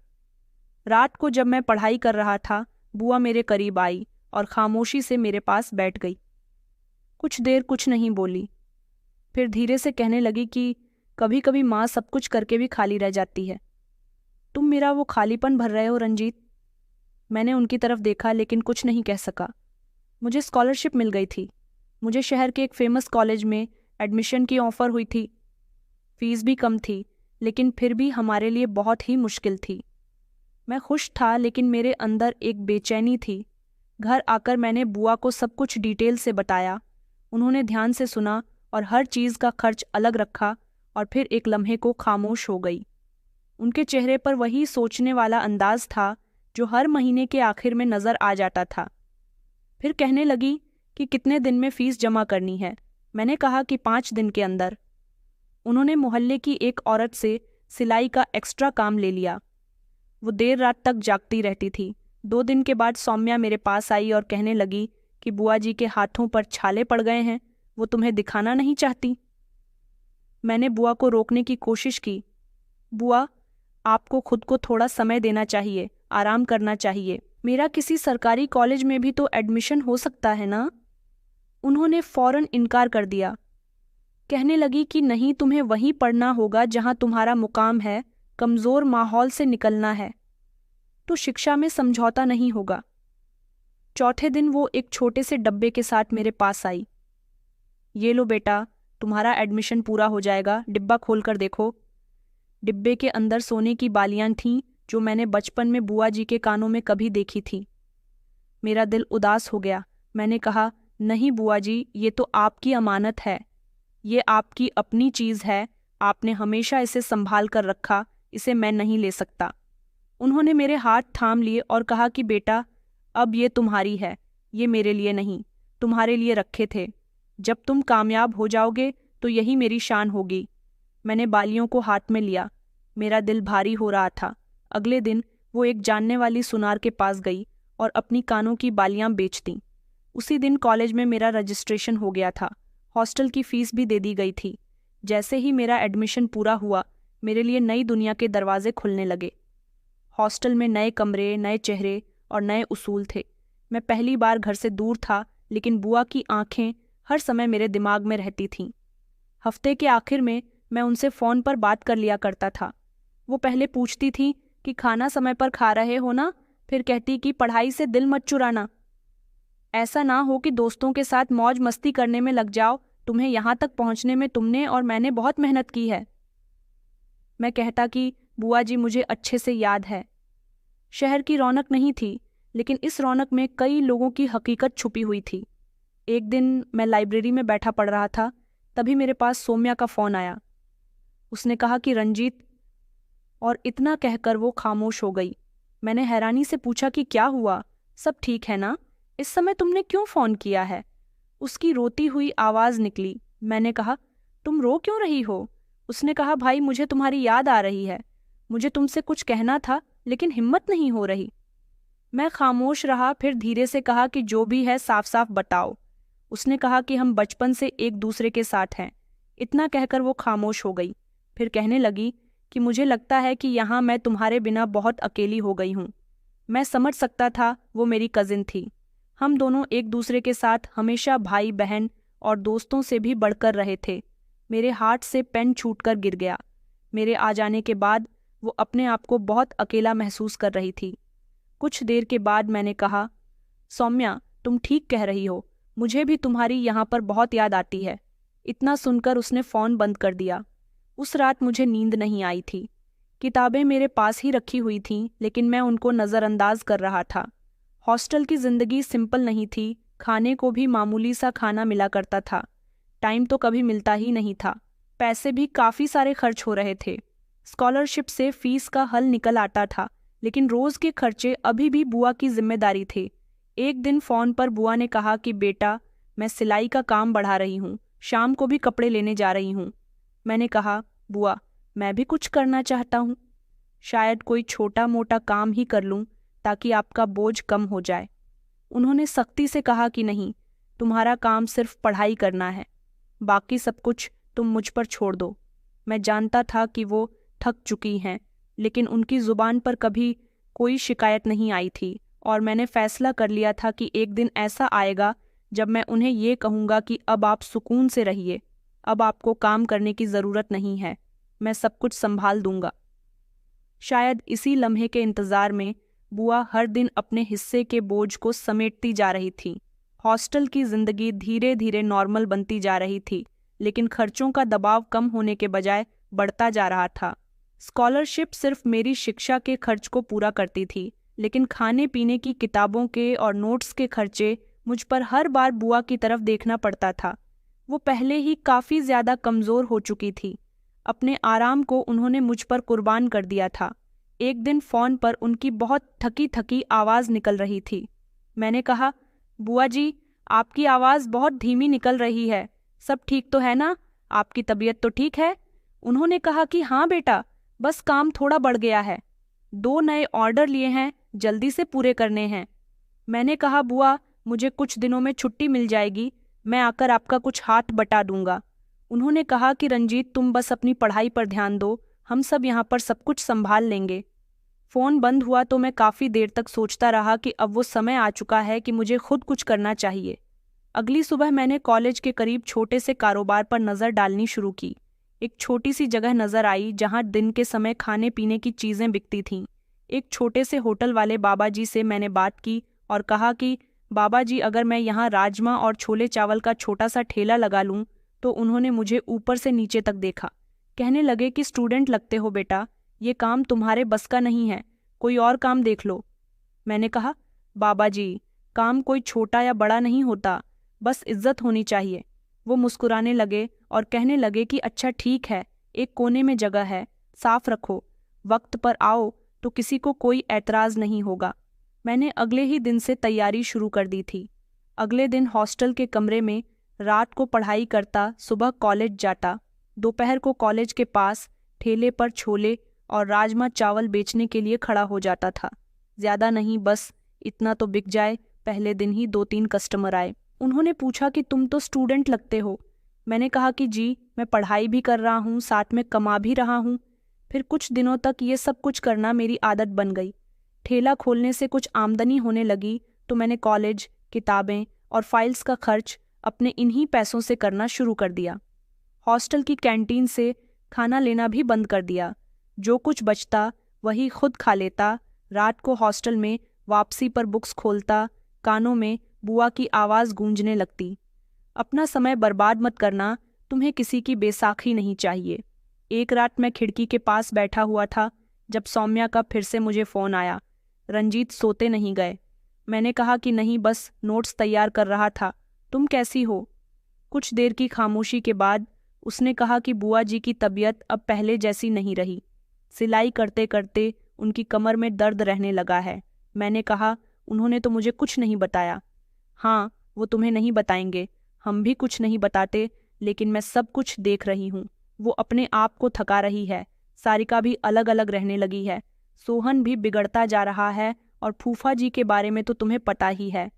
रात को जब मैं पढ़ाई कर रहा था, बुआ मेरे करीब आई और खामोशी से मेरे पास बैठ गई। कुछ देर कुछ नहीं बोली, फिर धीरे से कहने लगी कि कभी कभी माँ सब कुछ करके भी खाली रह जाती है। तुम मेरा वो खालीपन भर रहे हो रंजीत। मैंने उनकी तरफ देखा लेकिन कुछ नहीं कह सका। मुझे स्कॉलरशिप मिल गई थी। मुझे शहर के एक फेमस कॉलेज में एडमिशन की ऑफ़र हुई थी। फीस भी कम थी, लेकिन फिर भी हमारे लिए बहुत ही मुश्किल थी। मैं खुश था, लेकिन मेरे अंदर एक बेचैनी थी। घर आकर मैंने बुआ को सब कुछ डिटेल से बताया। उन्होंने ध्यान से सुना और हर चीज़ का खर्च अलग रखा और फिर एक लम्हे को खामोश हो गई। उनके चेहरे पर वही सोचने वाला अंदाज था जो हर महीने के आखिर में नज़र आ जाता था। फिर कहने लगी कि कितने दिन में फ़ीस जमा करनी है। मैंने कहा कि 5 दिन के अंदर। उन्होंने मोहल्ले की एक औरत से सिलाई का एक्स्ट्रा काम ले लिया। वो देर रात तक जागती रहती थी। 2 दिन के बाद सौम्या मेरे पास आई और कहने लगी कि बुआ जी के हाथों पर छाले पड़ गए हैं, वो तुम्हें दिखाना नहीं चाहती। मैंने बुआ को रोकने की कोशिश की। बुआ, आपको खुद को थोड़ा समय देना चाहिए, आराम करना चाहिए। मेरा किसी सरकारी कॉलेज में भी तो एडमिशन हो सकता है ना? उन्होंने फौरन इनकार कर दिया। कहने लगी कि नहीं, तुम्हें वहीं पढ़ना होगा जहां तुम्हारा मुकाम है, कमज़ोर माहौल से निकलना है तो शिक्षा में समझौता नहीं होगा। चौथे दिन वो एक छोटे से डब्बे के साथ मेरे पास आई। ये लो बेटा, तुम्हारा एडमिशन पूरा हो जाएगा, डिब्बा खोल कर देखो। डिब्बे के अंदर सोने की बालियां थीं जो मैंने बचपन में बुआ जी के कानों में कभी देखी थी। मेरा दिल उदास हो गया। मैंने कहा, नहीं बुआ जी, ये तो आपकी अमानत है, ये आपकी अपनी चीज़ है, आपने हमेशा इसे संभाल कर रखा, इसे मैं नहीं ले सकता। उन्होंने मेरे हाथ थाम लिए और कहा कि बेटा, अब ये तुम्हारी है, ये मेरे लिए नहीं, तुम्हारे लिए रखे थे। जब तुम कामयाब हो जाओगे तो यही मेरी शान होगी। मैंने बालियों को हाथ में लिया। मेरा दिल भारी हो रहा था। अगले दिन वो एक जानने वाली सुनार के पास गई और अपनी कानों की बालियां बेच दीं। उसी दिन कॉलेज में मेरा रजिस्ट्रेशन हो गया था। हॉस्टल की फीस भी दे दी गई थी। जैसे ही मेरा एडमिशन पूरा हुआ, मेरे लिए नई दुनिया के दरवाजे खुलने लगे। हॉस्टल में नए कमरे, नए चेहरे और नए उसूल थे। मैं पहली बार घर से दूर था, लेकिन बुआ की आंखें हर समय मेरे दिमाग में रहती थीं। हफ्ते के आखिर में मैं उनसे फ़ोन पर बात कर लिया करता था। वो पहले पूछती थी कि खाना समय पर खा रहे हो ना, फिर कहती कि पढ़ाई से दिल मत चुराना, ऐसा ना हो कि दोस्तों के साथ मौज मस्ती करने में लग जाओ, तुम्हें यहाँ तक पहुँचने में तुमने और मैंने बहुत मेहनत की है। मैं कहता कि बुआ जी, मुझे अच्छे से याद है। शहर की रौनक नहीं थी, लेकिन इस रौनक में कई लोगों की हकीकत छुपी हुई थी। एक दिन मैं लाइब्रेरी में बैठा पढ़ रहा था, तभी मेरे पास सौम्या का फ़ोन आया। उसने कहा कि रंजीत, और इतना कहकर वो खामोश हो गई। मैंने हैरानी से पूछा कि क्या हुआ, सब ठीक है ना, इस समय तुमने क्यों फ़ोन किया है? उसकी रोती हुई आवाज़ निकली। मैंने कहा, तुम रो क्यों रही हो? उसने कहा, भाई, मुझे तुम्हारी याद आ रही है, मुझे तुमसे कुछ कहना था लेकिन हिम्मत नहीं हो रही। मैं खामोश रहा, फिर धीरे से कहा कि जो भी है साफ साफ बताओ। उसने कहा कि हम बचपन से एक दूसरे के साथ हैं। इतना कहकर वो खामोश हो गई। फिर कहने लगी कि मुझे लगता है कि यहाँ मैं तुम्हारे बिना बहुत अकेली हो गई हूँ। मैं समझ सकता था, वो मेरी कजिन थी। हम दोनों एक दूसरे के साथ हमेशा भाई बहन और दोस्तों से भी बढ़कर रहे थे। मेरे हाथ से पेन छूटकर गिर गया। मेरे आ जाने के बाद वो अपने आप को बहुत अकेला महसूस कर रही थी। कुछ देर के बाद मैंने कहा, सौम्या, तुम ठीक कह रही हो, मुझे भी तुम्हारी यहाँ पर बहुत याद आती है। इतना सुनकर उसने फ़ोन बंद कर दिया। उस रात मुझे नींद नहीं आई थी। किताबें मेरे पास ही रखी हुई थीं, लेकिन मैं उनको नज़रअंदाज कर रहा था। हॉस्टल की ज़िंदगी सिंपल नहीं थी, खाने को भी मामूली सा खाना मिला करता था। टाइम तो कभी मिलता ही नहीं था। पैसे भी काफ़ी सारे खर्च हो रहे थे। स्कॉलरशिप से फीस का हल निकल आता था, लेकिन रोज़ के खर्चे अभी भी बुआ की जिम्मेदारी थे। एक दिन फ़ोन पर बुआ ने कहा कि बेटा, मैं सिलाई का काम बढ़ा रही हूँ, शाम को भी कपड़े लेने जा रही हूँ। मैंने कहा, बुआ, मैं भी कुछ करना चाहता हूँ, शायद कोई छोटा मोटा काम ही कर लूँ ताकि आपका बोझ कम हो जाए। उन्होंने सख्ती से कहा कि नहीं, तुम्हारा काम सिर्फ पढ़ाई करना है, बाकी सब कुछ तुम मुझ पर छोड़ दो। मैं जानता था कि वो थक चुकी हैं, लेकिन उनकी ज़ुबान पर कभी कोई शिकायत नहीं आई थी और मैंने फैसला कर लिया था कि एक दिन ऐसा आएगा जब मैं उन्हें ये कहूँगा कि अब आप सुकून से रहिए, अब आपको काम करने की ज़रूरत नहीं है, मैं सब कुछ संभाल दूंगा। शायद इसी लम्हे के इंतज़ार में बुआ हर दिन अपने हिस्से के बोझ को समेटती जा रही थी। हॉस्टल की ज़िंदगी धीरे धीरे नॉर्मल बनती जा रही थी, लेकिन खर्चों का दबाव कम होने के बजाय बढ़ता जा रहा था। स्कॉलरशिप सिर्फ मेरी शिक्षा के खर्च को पूरा करती थी, लेकिन खाने पीने की, किताबों के और नोट्स के खर्चे मुझ पर हर बार बुआ की तरफ देखना पड़ता था। वो पहले ही काफ़ी ज़्यादा कमज़ोर हो चुकी थी। अपने आराम को उन्होंने मुझ पर कुर्बान कर दिया था। एक दिन फ़ोन पर उनकी बहुत थकी थकी आवाज़ निकल रही थी। मैंने कहा, बुआ जी, आपकी आवाज़ बहुत धीमी निकल रही है, सब ठीक तो है ना, आपकी तबीयत तो ठीक है? उन्होंने कहा कि हाँ बेटा, बस काम थोड़ा बढ़ गया है, 2 नए ऑर्डर लिए हैं, जल्दी से पूरे करने हैं। मैंने कहा, बुआ, मुझे कुछ दिनों में छुट्टी मिल जाएगी, मैं आकर आपका कुछ हाथ बटा दूंगा। उन्होंने कहा कि रंजीत, तुम बस अपनी पढ़ाई पर ध्यान दो, हम सब यहाँ पर सब कुछ संभाल लेंगे। फ़ोन बंद हुआ तो मैं काफ़ी देर तक सोचता रहा कि अब वो समय आ चुका है कि मुझे खुद कुछ करना चाहिए। अगली सुबह मैंने कॉलेज के करीब छोटे से कारोबार पर नज़र डालनी शुरू की। एक छोटी सी जगह नज़र आई जहाँ दिन के समय खाने पीने की चीज़ें बिकती थीं। एक छोटे से होटल वाले बाबा जी से मैंने बात की और कहा कि बाबा जी, अगर मैं यहाँ राजमा और छोले चावल का छोटा सा ठेला लगा लूँ। तो उन्होंने मुझे ऊपर से नीचे तक देखा। कहने लगे कि स्टूडेंट लगते हो बेटा, ये काम तुम्हारे बस का नहीं है, कोई और काम देख लो। मैंने कहा, बाबा जी, काम कोई छोटा या बड़ा नहीं होता, बस इज्जत होनी चाहिए। वो मुस्कुराने लगे और कहने लगे कि अच्छा ठीक है, एक कोने में जगह है, साफ रखो, वक्त पर आओ तो किसी को कोई ऐतराज़ नहीं होगा। मैंने अगले ही दिन से तैयारी शुरू कर दी थी। अगले दिन हॉस्टल के कमरे में रात को पढ़ाई करता, सुबह कॉलेज जाता, दोपहर को कॉलेज के पास ठेले पर छोले और राजमा चावल बेचने के लिए खड़ा हो जाता था। ज़्यादा नहीं, बस इतना तो बिक जाए। पहले दिन ही 2-3 कस्टमर आए। उन्होंने पूछा कि तुम तो स्टूडेंट लगते हो। मैंने कहा कि जी, मैं पढ़ाई भी कर रहा हूँ, साथ में कमा भी रहा हूँ। फिर कुछ दिनों तक ये सब कुछ करना मेरी आदत बन गई। ठेला खोलने से कुछ आमदनी होने लगी तो मैंने कॉलेज, किताबें और फाइल्स का खर्च अपने इन्हीं पैसों से करना शुरू कर दिया। हॉस्टल की कैंटीन से खाना लेना भी बंद कर दिया। जो कुछ बचता वही खुद खा लेता। रात को हॉस्टल में वापसी पर बुक्स खोलता, कानों में बुआ की आवाज़ गूंजने लगती। अपना समय बर्बाद मत करना, तुम्हें किसी की बैसाखी नहीं चाहिए। एक रात मैं खिड़की के पास बैठा हुआ था जब सौम्या का फिर से मुझे फ़ोन आया। रंजीत, सोते नहीं गए? मैंने कहा कि नहीं, बस नोट्स तैयार कर रहा था। तुम कैसी हो? कुछ देर की खामोशी के बाद उसने कहा कि बुआ जी की तबीयत अब पहले जैसी नहीं रही। सिलाई करते करते उनकी कमर में दर्द रहने लगा है। मैंने कहा, उन्होंने तो मुझे कुछ नहीं बताया। हाँ, वो तुम्हें नहीं बताएंगे, हम भी कुछ नहीं बताते, लेकिन मैं सब कुछ देख रही हूँ। वो अपने आप को थका रही है। सारिका भी अलग अलग रहने लगी है। सोहन भी बिगड़ता जा रहा है और फूफा जी के बारे में तो तुम्हें पता ही है,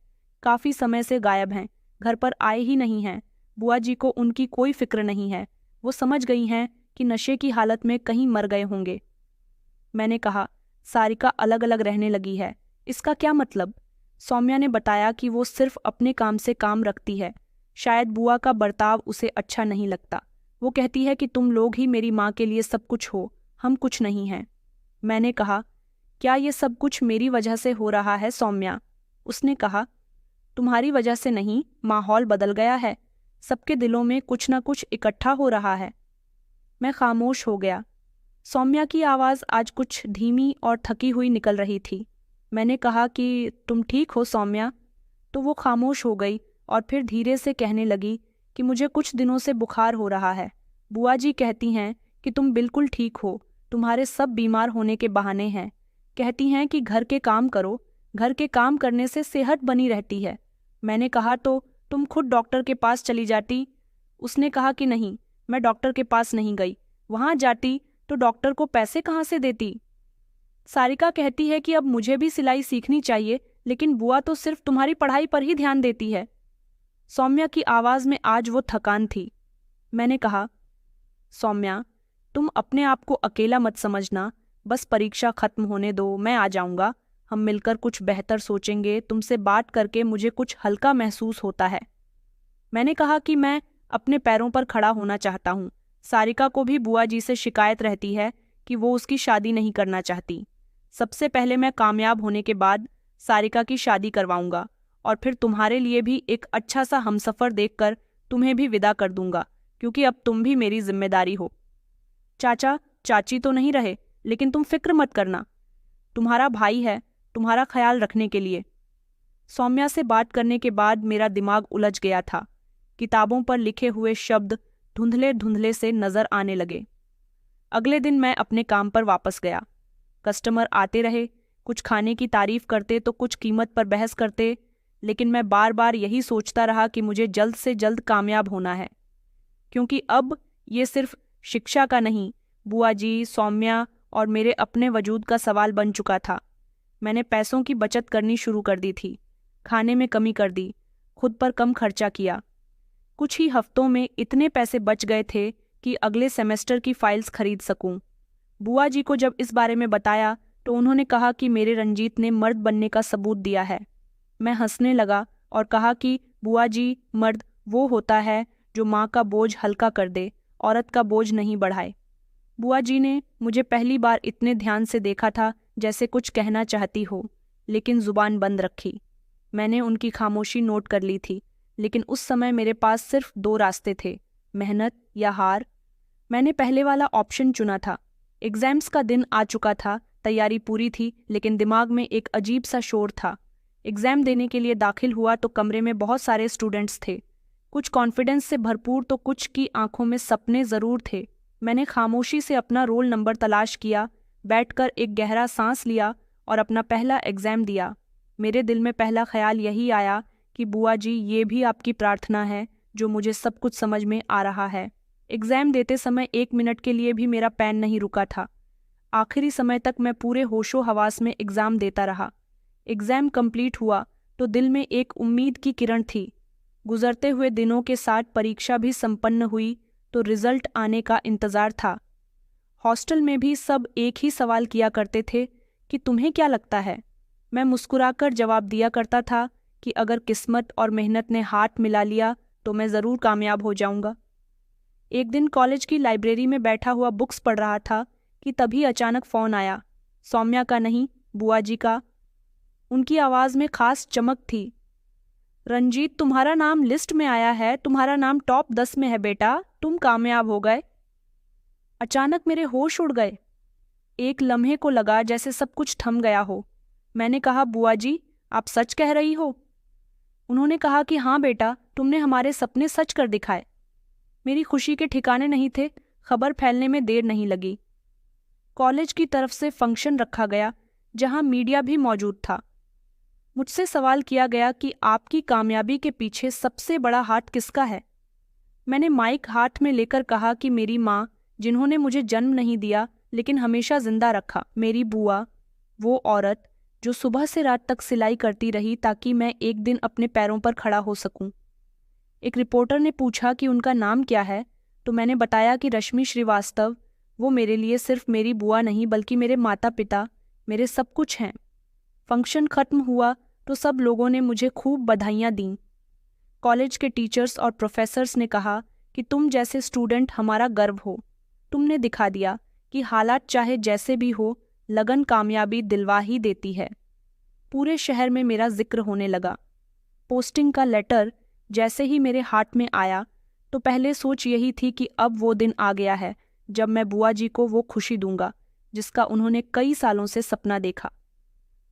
काफ़ी समय से गायब हैं, घर पर आए ही नहीं हैं। बुआ जी को उनकी कोई फिक्र नहीं है। वो समझ गई हैं कि नशे की हालत में कहीं मर गए होंगे। मैंने कहा, सारिका अलग अलग रहने लगी है, इसका क्या मतलब? सौम्या ने बताया कि वो सिर्फ अपने काम से काम रखती है। शायद बुआ का बर्ताव उसे अच्छा नहीं लगता। वो कहती है कि तुम लोग ही मेरी माँ के लिए सब कुछ हो, हम कुछ नहीं हैं। मैंने कहा, क्या ये सब कुछ मेरी वजह से हो रहा है सौम्या? उसने कहा, तुम्हारी वजह से नहीं, माहौल बदल गया है, सबके दिलों में कुछ न कुछ इकट्ठा हो रहा है। मैं खामोश हो गया। सौम्या की आवाज़ आज कुछ धीमी और थकी हुई निकल रही थी। मैंने कहा कि तुम ठीक हो सौम्या? तो वो खामोश हो गई और फिर धीरे से कहने लगी कि मुझे कुछ दिनों से बुखार हो रहा है। बुआ जी कहती हैं कि तुम बिल्कुल ठीक हो, तुम्हारे सब बीमार होने के बहाने हैं। कहती हैं कि घर के काम करो, घर के काम करने से सेहत बनी रहती है। मैंने कहा, तो तुम खुद डॉक्टर के पास चली जाती। उसने कहा कि नहीं, मैं डॉक्टर के पास नहीं गई, वहाँ जाती तो डॉक्टर को पैसे कहाँ से देती। सारिका कहती है कि अब मुझे भी सिलाई सीखनी चाहिए, लेकिन बुआ तो सिर्फ तुम्हारी पढ़ाई पर ही ध्यान देती है। सौम्या की आवाज़ में आज वो थकान थी। मैंने कहा, सौम्या, तुम अपने आप को अकेला मत समझना, बस परीक्षा खत्म होने दो, मैं आ जाऊंगा, हम मिलकर कुछ बेहतर सोचेंगे। तुमसे बात करके मुझे कुछ हल्का महसूस होता है। मैंने कहा कि मैं अपने पैरों पर खड़ा होना चाहता हूँ। सारिका को भी बुआ जी से शिकायत रहती है कि वो उसकी शादी नहीं करना चाहती। सबसे पहले मैं कामयाब होने के बाद सारिका की शादी करवाऊंगा और फिर तुम्हारे लिए भी एक अच्छा सा हमसफ़र देखकर तुम्हें भी विदा कर दूंगा, क्योंकि अब तुम भी मेरी जिम्मेदारी हो। चाचा चाची तो नहीं रहे, लेकिन तुम फिक्र मत करना, तुम्हारा भाई है तुम्हारा ख्याल रखने के लिए। सौम्या से बात करने के बाद मेरा दिमाग उलझ गया था। किताबों पर लिखे हुए शब्द धुंधले धुंधले से नजर आने लगे। अगले दिन मैं अपने काम पर वापस गया। कस्टमर आते रहे, कुछ खाने की तारीफ करते तो कुछ कीमत पर बहस करते, लेकिन मैं बार बार यही सोचता रहा कि मुझे जल्द से जल्द कामयाब होना है, क्योंकि अब ये सिर्फ शिक्षा का नहीं, बुआ जी, सौम्या और मेरे अपने वजूद का सवाल बन चुका था। मैंने पैसों की बचत करनी शुरू कर दी थी, खाने में कमी कर दी, खुद पर कम खर्चा किया। कुछ ही हफ्तों में इतने पैसे बच गए थे कि अगले सेमेस्टर की फाइल्स खरीद सकूं। बुआ जी को जब इस बारे में बताया तो उन्होंने कहा कि मेरे रंजीत ने मर्द बनने का सबूत दिया है। मैं हंसने लगा और कहा कि बुआ जी, मर्द वो होता है जो माँ का बोझ हल्का कर दे, औरत का बोझ नहीं बढ़ाए। बुआ जी ने मुझे पहली बार इतने ध्यान से देखा था जैसे कुछ कहना चाहती हो, लेकिन जुबान बंद रखी। मैंने उनकी खामोशी नोट कर ली थी, लेकिन उस समय मेरे पास सिर्फ 2 रास्ते थे, मेहनत या हार। मैंने पहले वाला ऑप्शन चुना था। एग्जाम्स का दिन आ चुका था, तैयारी पूरी थी, लेकिन दिमाग में एक अजीब सा शोर था। एग्जाम देने के लिए दाखिल हुआ तो कमरे में बहुत सारे स्टूडेंट्स थे, कुछ कॉन्फिडेंस से भरपूर तो कुछ की आंखों में सपने जरूर थे। मैंने खामोशी से अपना रोल नंबर तलाश किया, बैठकर एक गहरा सांस लिया और अपना पहला एग्जाम दिया। मेरे दिल में पहला ख्याल यही आया कि बुआ जी, ये भी आपकी प्रार्थना है जो मुझे सब कुछ समझ में आ रहा है। एग्जाम देते समय 1 मिनट के लिए भी मेरा पेन नहीं रुका था। आखिरी समय तक मैं पूरे होशो हवास में एग्जाम देता रहा। एग्जाम कंप्लीट हुआ तो दिल में एक उम्मीद की किरण थी। गुजरते हुए दिनों के साथ परीक्षा भी संपन्न हुई तो रिजल्ट आने का इंतजार था। हॉस्टल में भी सब एक ही सवाल किया करते थे कि तुम्हें क्या लगता है। मैं मुस्कुराकर जवाब दिया करता था कि अगर किस्मत और मेहनत ने हाथ मिला लिया तो मैं ज़रूर कामयाब हो जाऊंगा। एक दिन कॉलेज की लाइब्रेरी में बैठा हुआ बुक्स पढ़ रहा था कि तभी अचानक फ़ोन आया। सौम्या का नहीं, बुआ जी का। उनकी आवाज़ में खास चमक थी। रंजीत, तुम्हारा नाम लिस्ट में आया है, तुम्हारा नाम टॉप 10 में है बेटा, तुम कामयाब हो गए। अचानक मेरे होश उड़ गए। एक लम्हे को लगा जैसे सब कुछ थम गया हो। मैंने कहा, बुआ जी, आप सच कह रही हो? उन्होंने कहा कि हाँ बेटा, तुमने हमारे सपने सच कर दिखाए। मेरी खुशी के ठिकाने नहीं थे। खबर फैलने में देर नहीं लगी। कॉलेज की तरफ से फंक्शन रखा गया जहां मीडिया भी मौजूद था। मुझसे सवाल किया गया कि आपकी कामयाबी के पीछे सबसे बड़ा हाथ किसका है। मैंने माइक हाथ में लेकर कहा कि मेरी माँ, जिन्होंने मुझे जन्म नहीं दिया लेकिन हमेशा जिंदा रखा। मेरी बुआ, वो औरत जो सुबह से रात तक सिलाई करती रही ताकि मैं एक दिन अपने पैरों पर खड़ा हो सकूं। एक रिपोर्टर ने पूछा कि उनका नाम क्या है तो मैंने बताया कि रश्मि श्रीवास्तव। वो मेरे लिए सिर्फ मेरी बुआ नहीं बल्कि मेरे माता पिता, मेरे सब कुछ हैं। फंक्शन खत्म हुआ तो सब लोगों ने मुझे खूब बधाइयाँ दीं। कॉलेज के टीचर्स और प्रोफेसर्स ने कहा कि तुम जैसे स्टूडेंट हमारा गर्व हो। तुमने दिखा दिया कि हालात चाहे जैसे भी हो, लगन कामयाबी दिलवा ही देती है। पूरे शहर में मेरा जिक्र होने लगा। पोस्टिंग का लेटर जैसे ही मेरे हाथ में आया तो पहले सोच यही थी कि अब वो दिन आ गया है जब मैं बुआ जी को वो खुशी दूंगा जिसका उन्होंने कई सालों से सपना देखा।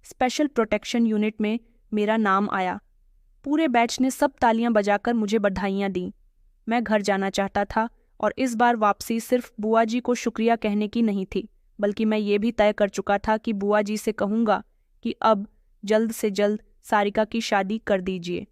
स्पेशल प्रोटेक्शन यूनिट में मेरा नाम आया। पूरे बैच ने सब तालियां बजाकर मुझे बधाइयां दी। मैं घर जाना चाहता था और इस बार वापसी सिर्फ बुआ जी को शुक्रिया कहने की नहीं थी, बल्कि मैं ये भी तय कर चुका था कि बुआ जी से कहूँगा कि अब जल्द से जल्द सारिका की शादी कर दीजिए।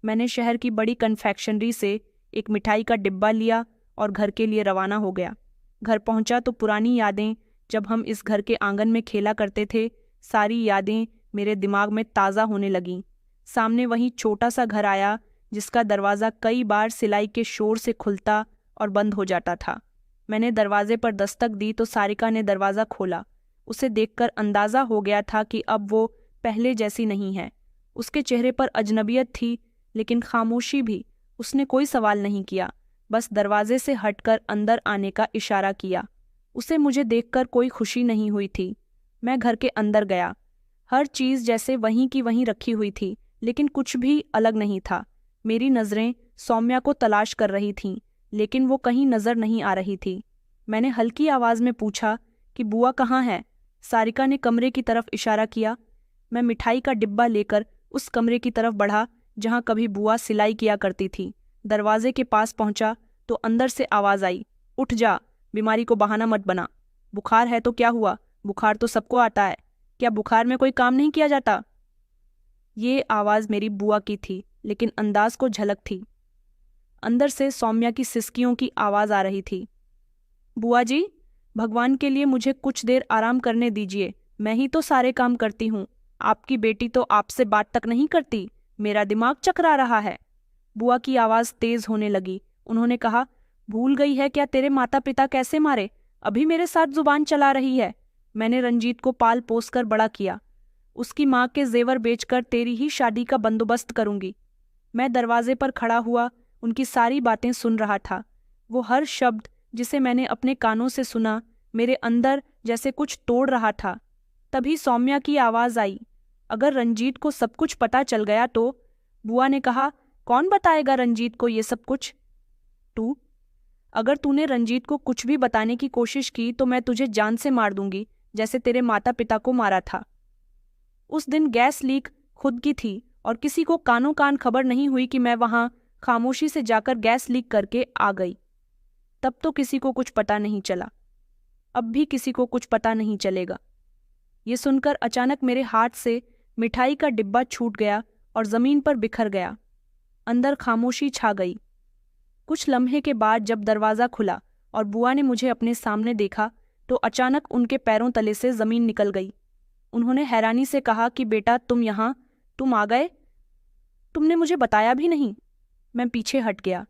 मैंने शहर की बड़ी कन्फेक्शनरी से एक मिठाई का डिब्बा लिया और घर के लिए रवाना हो गया। घर पहुंचा तो पुरानी यादें, जब हम इस घर के आंगन में खेला करते थे, सारी यादें मेरे दिमाग में ताज़ा होने लगीं। सामने वही छोटा सा घर आया जिसका दरवाज़ा कई बार सिलाई के शोर से खुलता और बंद हो जाता था। मैंने दरवाजे पर दस्तक दी तो सारिका ने दरवाज़ा खोला। उसे देखकर अंदाज़ा हो गया था कि अब वो पहले जैसी नहीं है। उसके चेहरे पर अजनबियत थी, लेकिन खामोशी भी। उसने कोई सवाल नहीं किया, बस दरवाजे से हटकर अंदर आने का इशारा किया। उसे मुझे देखकर कोई खुशी नहीं हुई थी। मैं घर के अंदर गया। हर चीज़ जैसे वहीं की वहीं रखी हुई थी, लेकिन कुछ भी अलग नहीं था। मेरी नज़रें सौम्या को तलाश कर रही थीं, लेकिन वो कहीं नज़र नहीं आ रही थी। मैंने हल्की आवाज़ में पूछा कि बुआ कहाँ है? सारिका ने कमरे की तरफ इशारा किया। मैं मिठाई का डिब्बा लेकर उस कमरे की तरफ बढ़ा जहाँ कभी बुआ सिलाई किया करती थी। दरवाजे के पास पहुंचा तो अंदर से आवाज़ आई, उठ जा, बीमारी को बहाना मत बना। बुखार है तो क्या हुआ? बुखार तो सबको आता है, क्या बुखार में कोई काम नहीं किया जाता? ये आवाज़ मेरी बुआ की थी, लेकिन अंदाज को झलक थी। अंदर से सौम्या की सिसकियों की आवाज़ आ रही थी। बुआ जी, भगवान के लिए मुझे कुछ देर आराम करने दीजिए, मैं ही तो सारे काम करती हूँ। आपकी बेटी तो आपसे बात तक नहीं करती, मेरा दिमाग चकरा रहा है। बुआ की आवाज़ तेज होने लगी। उन्होंने कहा, भूल गई है क्या तेरे माता पिता कैसे मारे? अभी मेरे साथ जुबान चला रही है। मैंने रंजीत को पाल पोस कर बड़ा किया। उसकी माँ के जेवर बेचकर तेरी ही शादी का बंदोबस्त करूंगी। मैं दरवाजे पर खड़ा हुआ उनकी सारी बातें सुन रहा था। वो हर शब्द जिसे मैंने अपने कानों से सुना मेरे अंदर जैसे कुछ तोड़ रहा था। तभी सौम्या की आवाज़ आई, अगर रंजीत को सब कुछ पता चल गया तो? बुआ ने कहा, कौन बताएगा रंजीत को ये सब कुछ? तू। अगर तूने रंजीत को कुछ भी बताने की कोशिश की तो मैं तुझे जान से मार दूंगी, जैसे तेरे माता पिता को मारा था। उस दिन गैस लीक खुद की थी और किसी को कानों कान खबर नहीं हुई कि मैं वहां खामोशी से जाकर गैस लीक करके आ गई। तब तो किसी को कुछ पता नहीं चला, अब भी किसी को कुछ पता नहीं चलेगा। ये सुनकर अचानक मेरे हाथ से मिठाई का डिब्बा छूट गया और जमीन पर बिखर गया। अंदर खामोशी छा गई। कुछ लम्हे के बाद जब दरवाज़ा खुला और बुआ ने मुझे अपने सामने देखा तो अचानक उनके पैरों तले से ज़मीन निकल गई। उन्होंने हैरानी से कहा कि बेटा तुम आ गए? तुमने मुझे बताया भी नहीं। मैं पीछे हट गया।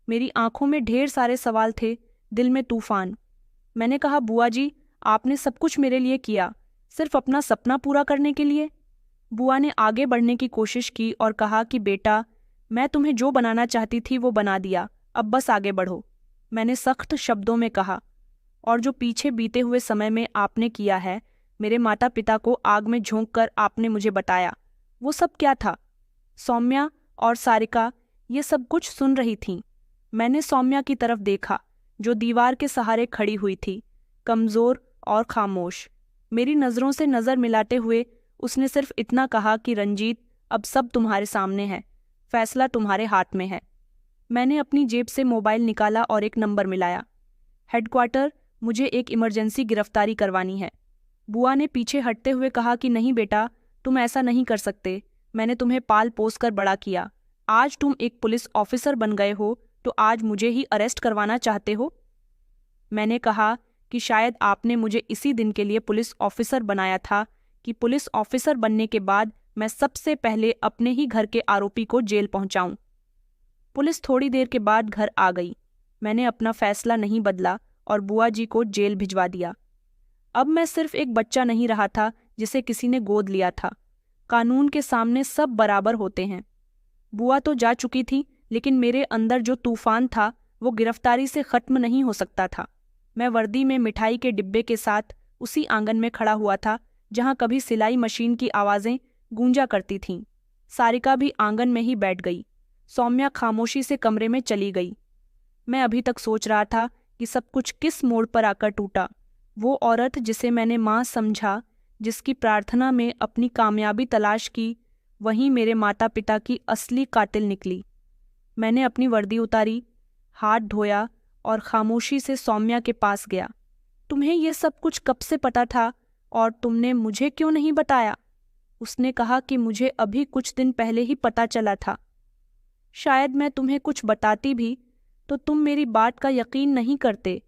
मेरी आंखों में ढेर सारे सवाल थे, दिल में तूफान। मैंने कहा, बुआ जी, आपने सब कुछ मेरे लिए किया, सिर्फ अपना सपना पूरा करने के लिए? बुआ ने आगे बढ़ने की कोशिश की और कहा कि बेटा, मैं तुम्हें जो बनाना चाहती थी वो बना दिया, अब बस आगे बढ़ो। मैंने सख्त शब्दों में कहा, और जो पीछे बीते हुए समय में आपने किया है, मेरे माता पिता को आग में झोंक कर आपने मुझे बताया, वो सब क्या था? सौम्या और सारिका ये सब कुछ सुन रही थीं। मैंने सौम्या की तरफ देखा, जो दीवार के सहारे खड़ी हुई थी, कमज़ोर और खामोश। मेरी नज़रों से नज़र मिलाते हुए उसने सिर्फ इतना कहा कि रंजीत, अब सब तुम्हारे सामने है, फैसला तुम्हारे हाथ में है। मैंने अपनी जेब से मोबाइल निकाला और एक नंबर मिलाया। हेडक्वार्टर, मुझे एक इमरजेंसी गिरफ्तारी करवानी है। बुआ ने पीछे हटते हुए कहा कि नहीं बेटा, तुम ऐसा नहीं कर सकते। मैंने तुम्हें पाल पोस कर बड़ा किया। आज तुम एक पुलिस ऑफिसर बन गए हो तो आज मुझे ही अरेस्ट करवाना चाहते हो? मैंने कहा कि शायद आपने मुझे इसी दिन के लिए पुलिस ऑफिसर बनाया था कि पुलिस ऑफिसर बनने के बाद मैं सबसे पहले अपने ही घर के आरोपी को जेल पहुंचाऊं। पुलिस थोड़ी देर के बाद घर आ गई। मैंने अपना फैसला नहीं बदला और बुआ जी को जेल भिजवा दिया। अब मैं सिर्फ एक बच्चा नहीं रहा था जिसे किसी ने गोद लिया था। कानून के सामने सब बराबर होते हैं। बुआ तो जा चुकी थी, लेकिन मेरे अंदर जो तूफान था वो गिरफ्तारी से खत्म नहीं हो सकता था। मैं वर्दी में मिठाई के डिब्बे के साथ उसी आंगन में खड़ा हुआ था जहां कभी सिलाई मशीन की आवाज़ें गूंजा करती थीं। सारिका भी आंगन में ही बैठ गई। सौम्या खामोशी से कमरे में चली गई। मैं अभी तक सोच रहा था कि सब कुछ किस मोड़ पर आकर टूटा। वो औरत जिसे मैंने माँ समझा, जिसकी प्रार्थना में अपनी कामयाबी तलाश की, वहीं मेरे माता पिता की असली कातिल निकली। मैंने अपनी वर्दी उतारी, हाथ धोया और खामोशी से सौम्या के पास गया। तुम्हें ये सब कुछ कब से पता था और तुमने मुझे क्यों नहीं बताया? उसने कहा कि मुझे अभी कुछ दिन पहले ही पता चला था। शायद मैं तुम्हें कुछ बताती भी तो तुम मेरी बात का यकीन नहीं करते,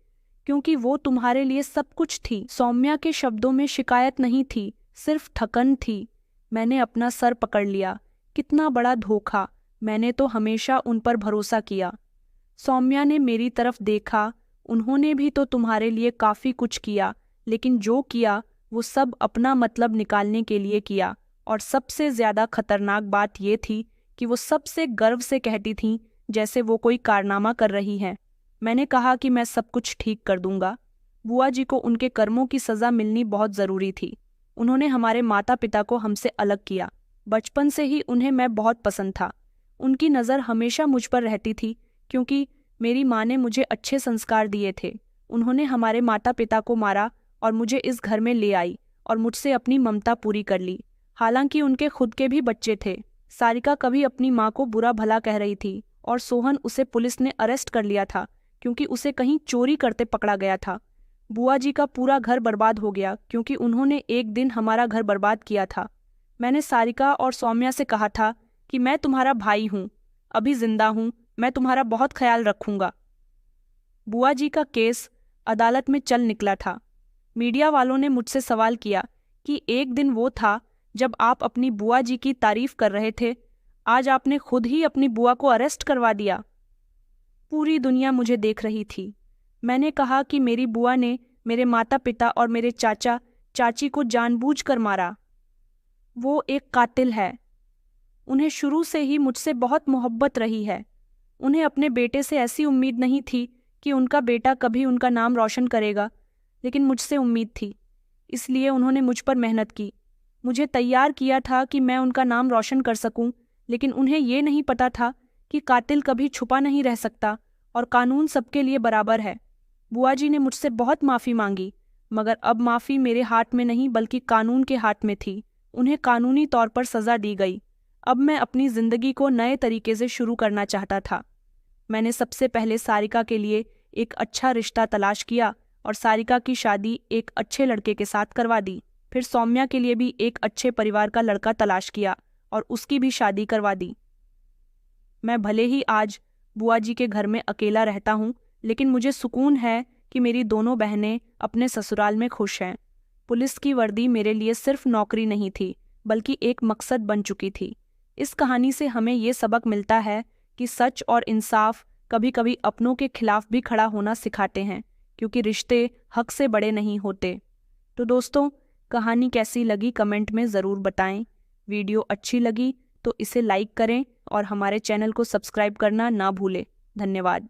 क्योंकि वो तुम्हारे लिए सब कुछ थी। सौम्या के शब्दों में शिकायत नहीं थी, सिर्फ थकन थी। मैंने अपना सर पकड़ लिया। कितना बड़ा धोखा! मैंने तो हमेशा उन पर भरोसा किया। सौम्या ने मेरी तरफ देखा। उन्होंने भी तो तुम्हारे लिए काफ़ी कुछ किया, लेकिन जो किया वो सब अपना मतलब निकालने के लिए किया। और सबसे ज़्यादा खतरनाक बात ये थी कि वो सबसे गर्व से कहती थीं जैसे वो कोई कारनामा कर रही हैं। मैंने कहा कि मैं सब कुछ ठीक कर दूंगा। बुआ जी को उनके कर्मों की सज़ा मिलनी बहुत ज़रूरी थी। उन्होंने हमारे माता पिता को हमसे अलग किया। बचपन से ही उन्हें मैं बहुत पसंद था। उनकी नज़र हमेशा मुझ पर रहती थी, क्योंकि मेरी माँ ने मुझे अच्छे संस्कार दिए थे। उन्होंने हमारे माता पिता को मारा और मुझे इस घर में ले आई और मुझसे अपनी ममता पूरी कर ली। हालांकि उनके खुद के भी बच्चे थे। सारिका कभी अपनी माँ को बुरा भला कह रही थी और सोहन, उसे पुलिस ने अरेस्ट कर लिया था क्योंकि उसे कहीं चोरी करते पकड़ा गया था। बुआ जी का पूरा घर बर्बाद हो गया क्योंकि उन्होंने एक दिन हमारा घर बर्बाद किया था। मैंने सारिका और सौम्या से कहा था कि मैं तुम्हारा भाई हूँ, अभी जिंदा हूँ, मैं तुम्हारा बहुत ख्याल रखूँगा। बुआ जी का केस अदालत में चल निकला था। मीडिया वालों ने मुझसे सवाल किया कि एक दिन वो था जब आप अपनी बुआ जी की तारीफ कर रहे थे, आज आपने खुद ही अपनी बुआ को अरेस्ट करवा दिया। पूरी दुनिया मुझे देख रही थी। मैंने कहा कि मेरी बुआ ने मेरे माता पिता और मेरे चाचा चाची को जानबूझकर मारा। वो एक कातिल है। उन्हें शुरू से ही मुझसे बहुत मोहब्बत रही है। उन्हें अपने बेटे से ऐसी उम्मीद नहीं थी कि उनका बेटा कभी उनका नाम रोशन करेगा, लेकिन मुझसे उम्मीद थी। इसलिए उन्होंने मुझ पर मेहनत की, मुझे तैयार किया था कि मैं उनका नाम रोशन कर सकूं, लेकिन उन्हें ये नहीं पता था कि कातिल कभी छुपा नहीं रह सकता और कानून सबके लिए बराबर है। बुआ जी ने मुझसे बहुत माफ़ी मांगी, मगर अब माफ़ी मेरे हाथ में नहीं बल्कि कानून के हाथ में थी। उन्हें कानूनी तौर पर सज़ा दी गई। अब मैं अपनी ज़िंदगी को नए तरीके से शुरू करना चाहता था। मैंने सबसे पहले सारिका के लिए एक अच्छा रिश्ता तलाश किया और सारिका की शादी एक अच्छे लड़के के साथ करवा दी। फिर सौम्या के लिए भी एक अच्छे परिवार का लड़का तलाश किया और उसकी भी शादी करवा दी। मैं भले ही आज बुआ जी के घर में अकेला रहता हूँ, लेकिन मुझे सुकून है कि मेरी दोनों बहनें अपने ससुराल में खुश हैं। पुलिस की वर्दी मेरे लिए सिर्फ नौकरी नहीं थी, बल्कि एक मकसद बन चुकी थी। इस कहानी से हमें ये सबक मिलता है कि सच और इंसाफ कभी कभी अपनों के खिलाफ भी खड़ा होना सिखाते हैं, क्योंकि रिश्ते हक से बड़े नहीं होते। तो दोस्तों, कहानी कैसी लगी कमेंट में ज़रूर बताएं। वीडियो अच्छी लगी तो इसे लाइक करें और हमारे चैनल को सब्सक्राइब करना ना भूलें। धन्यवाद।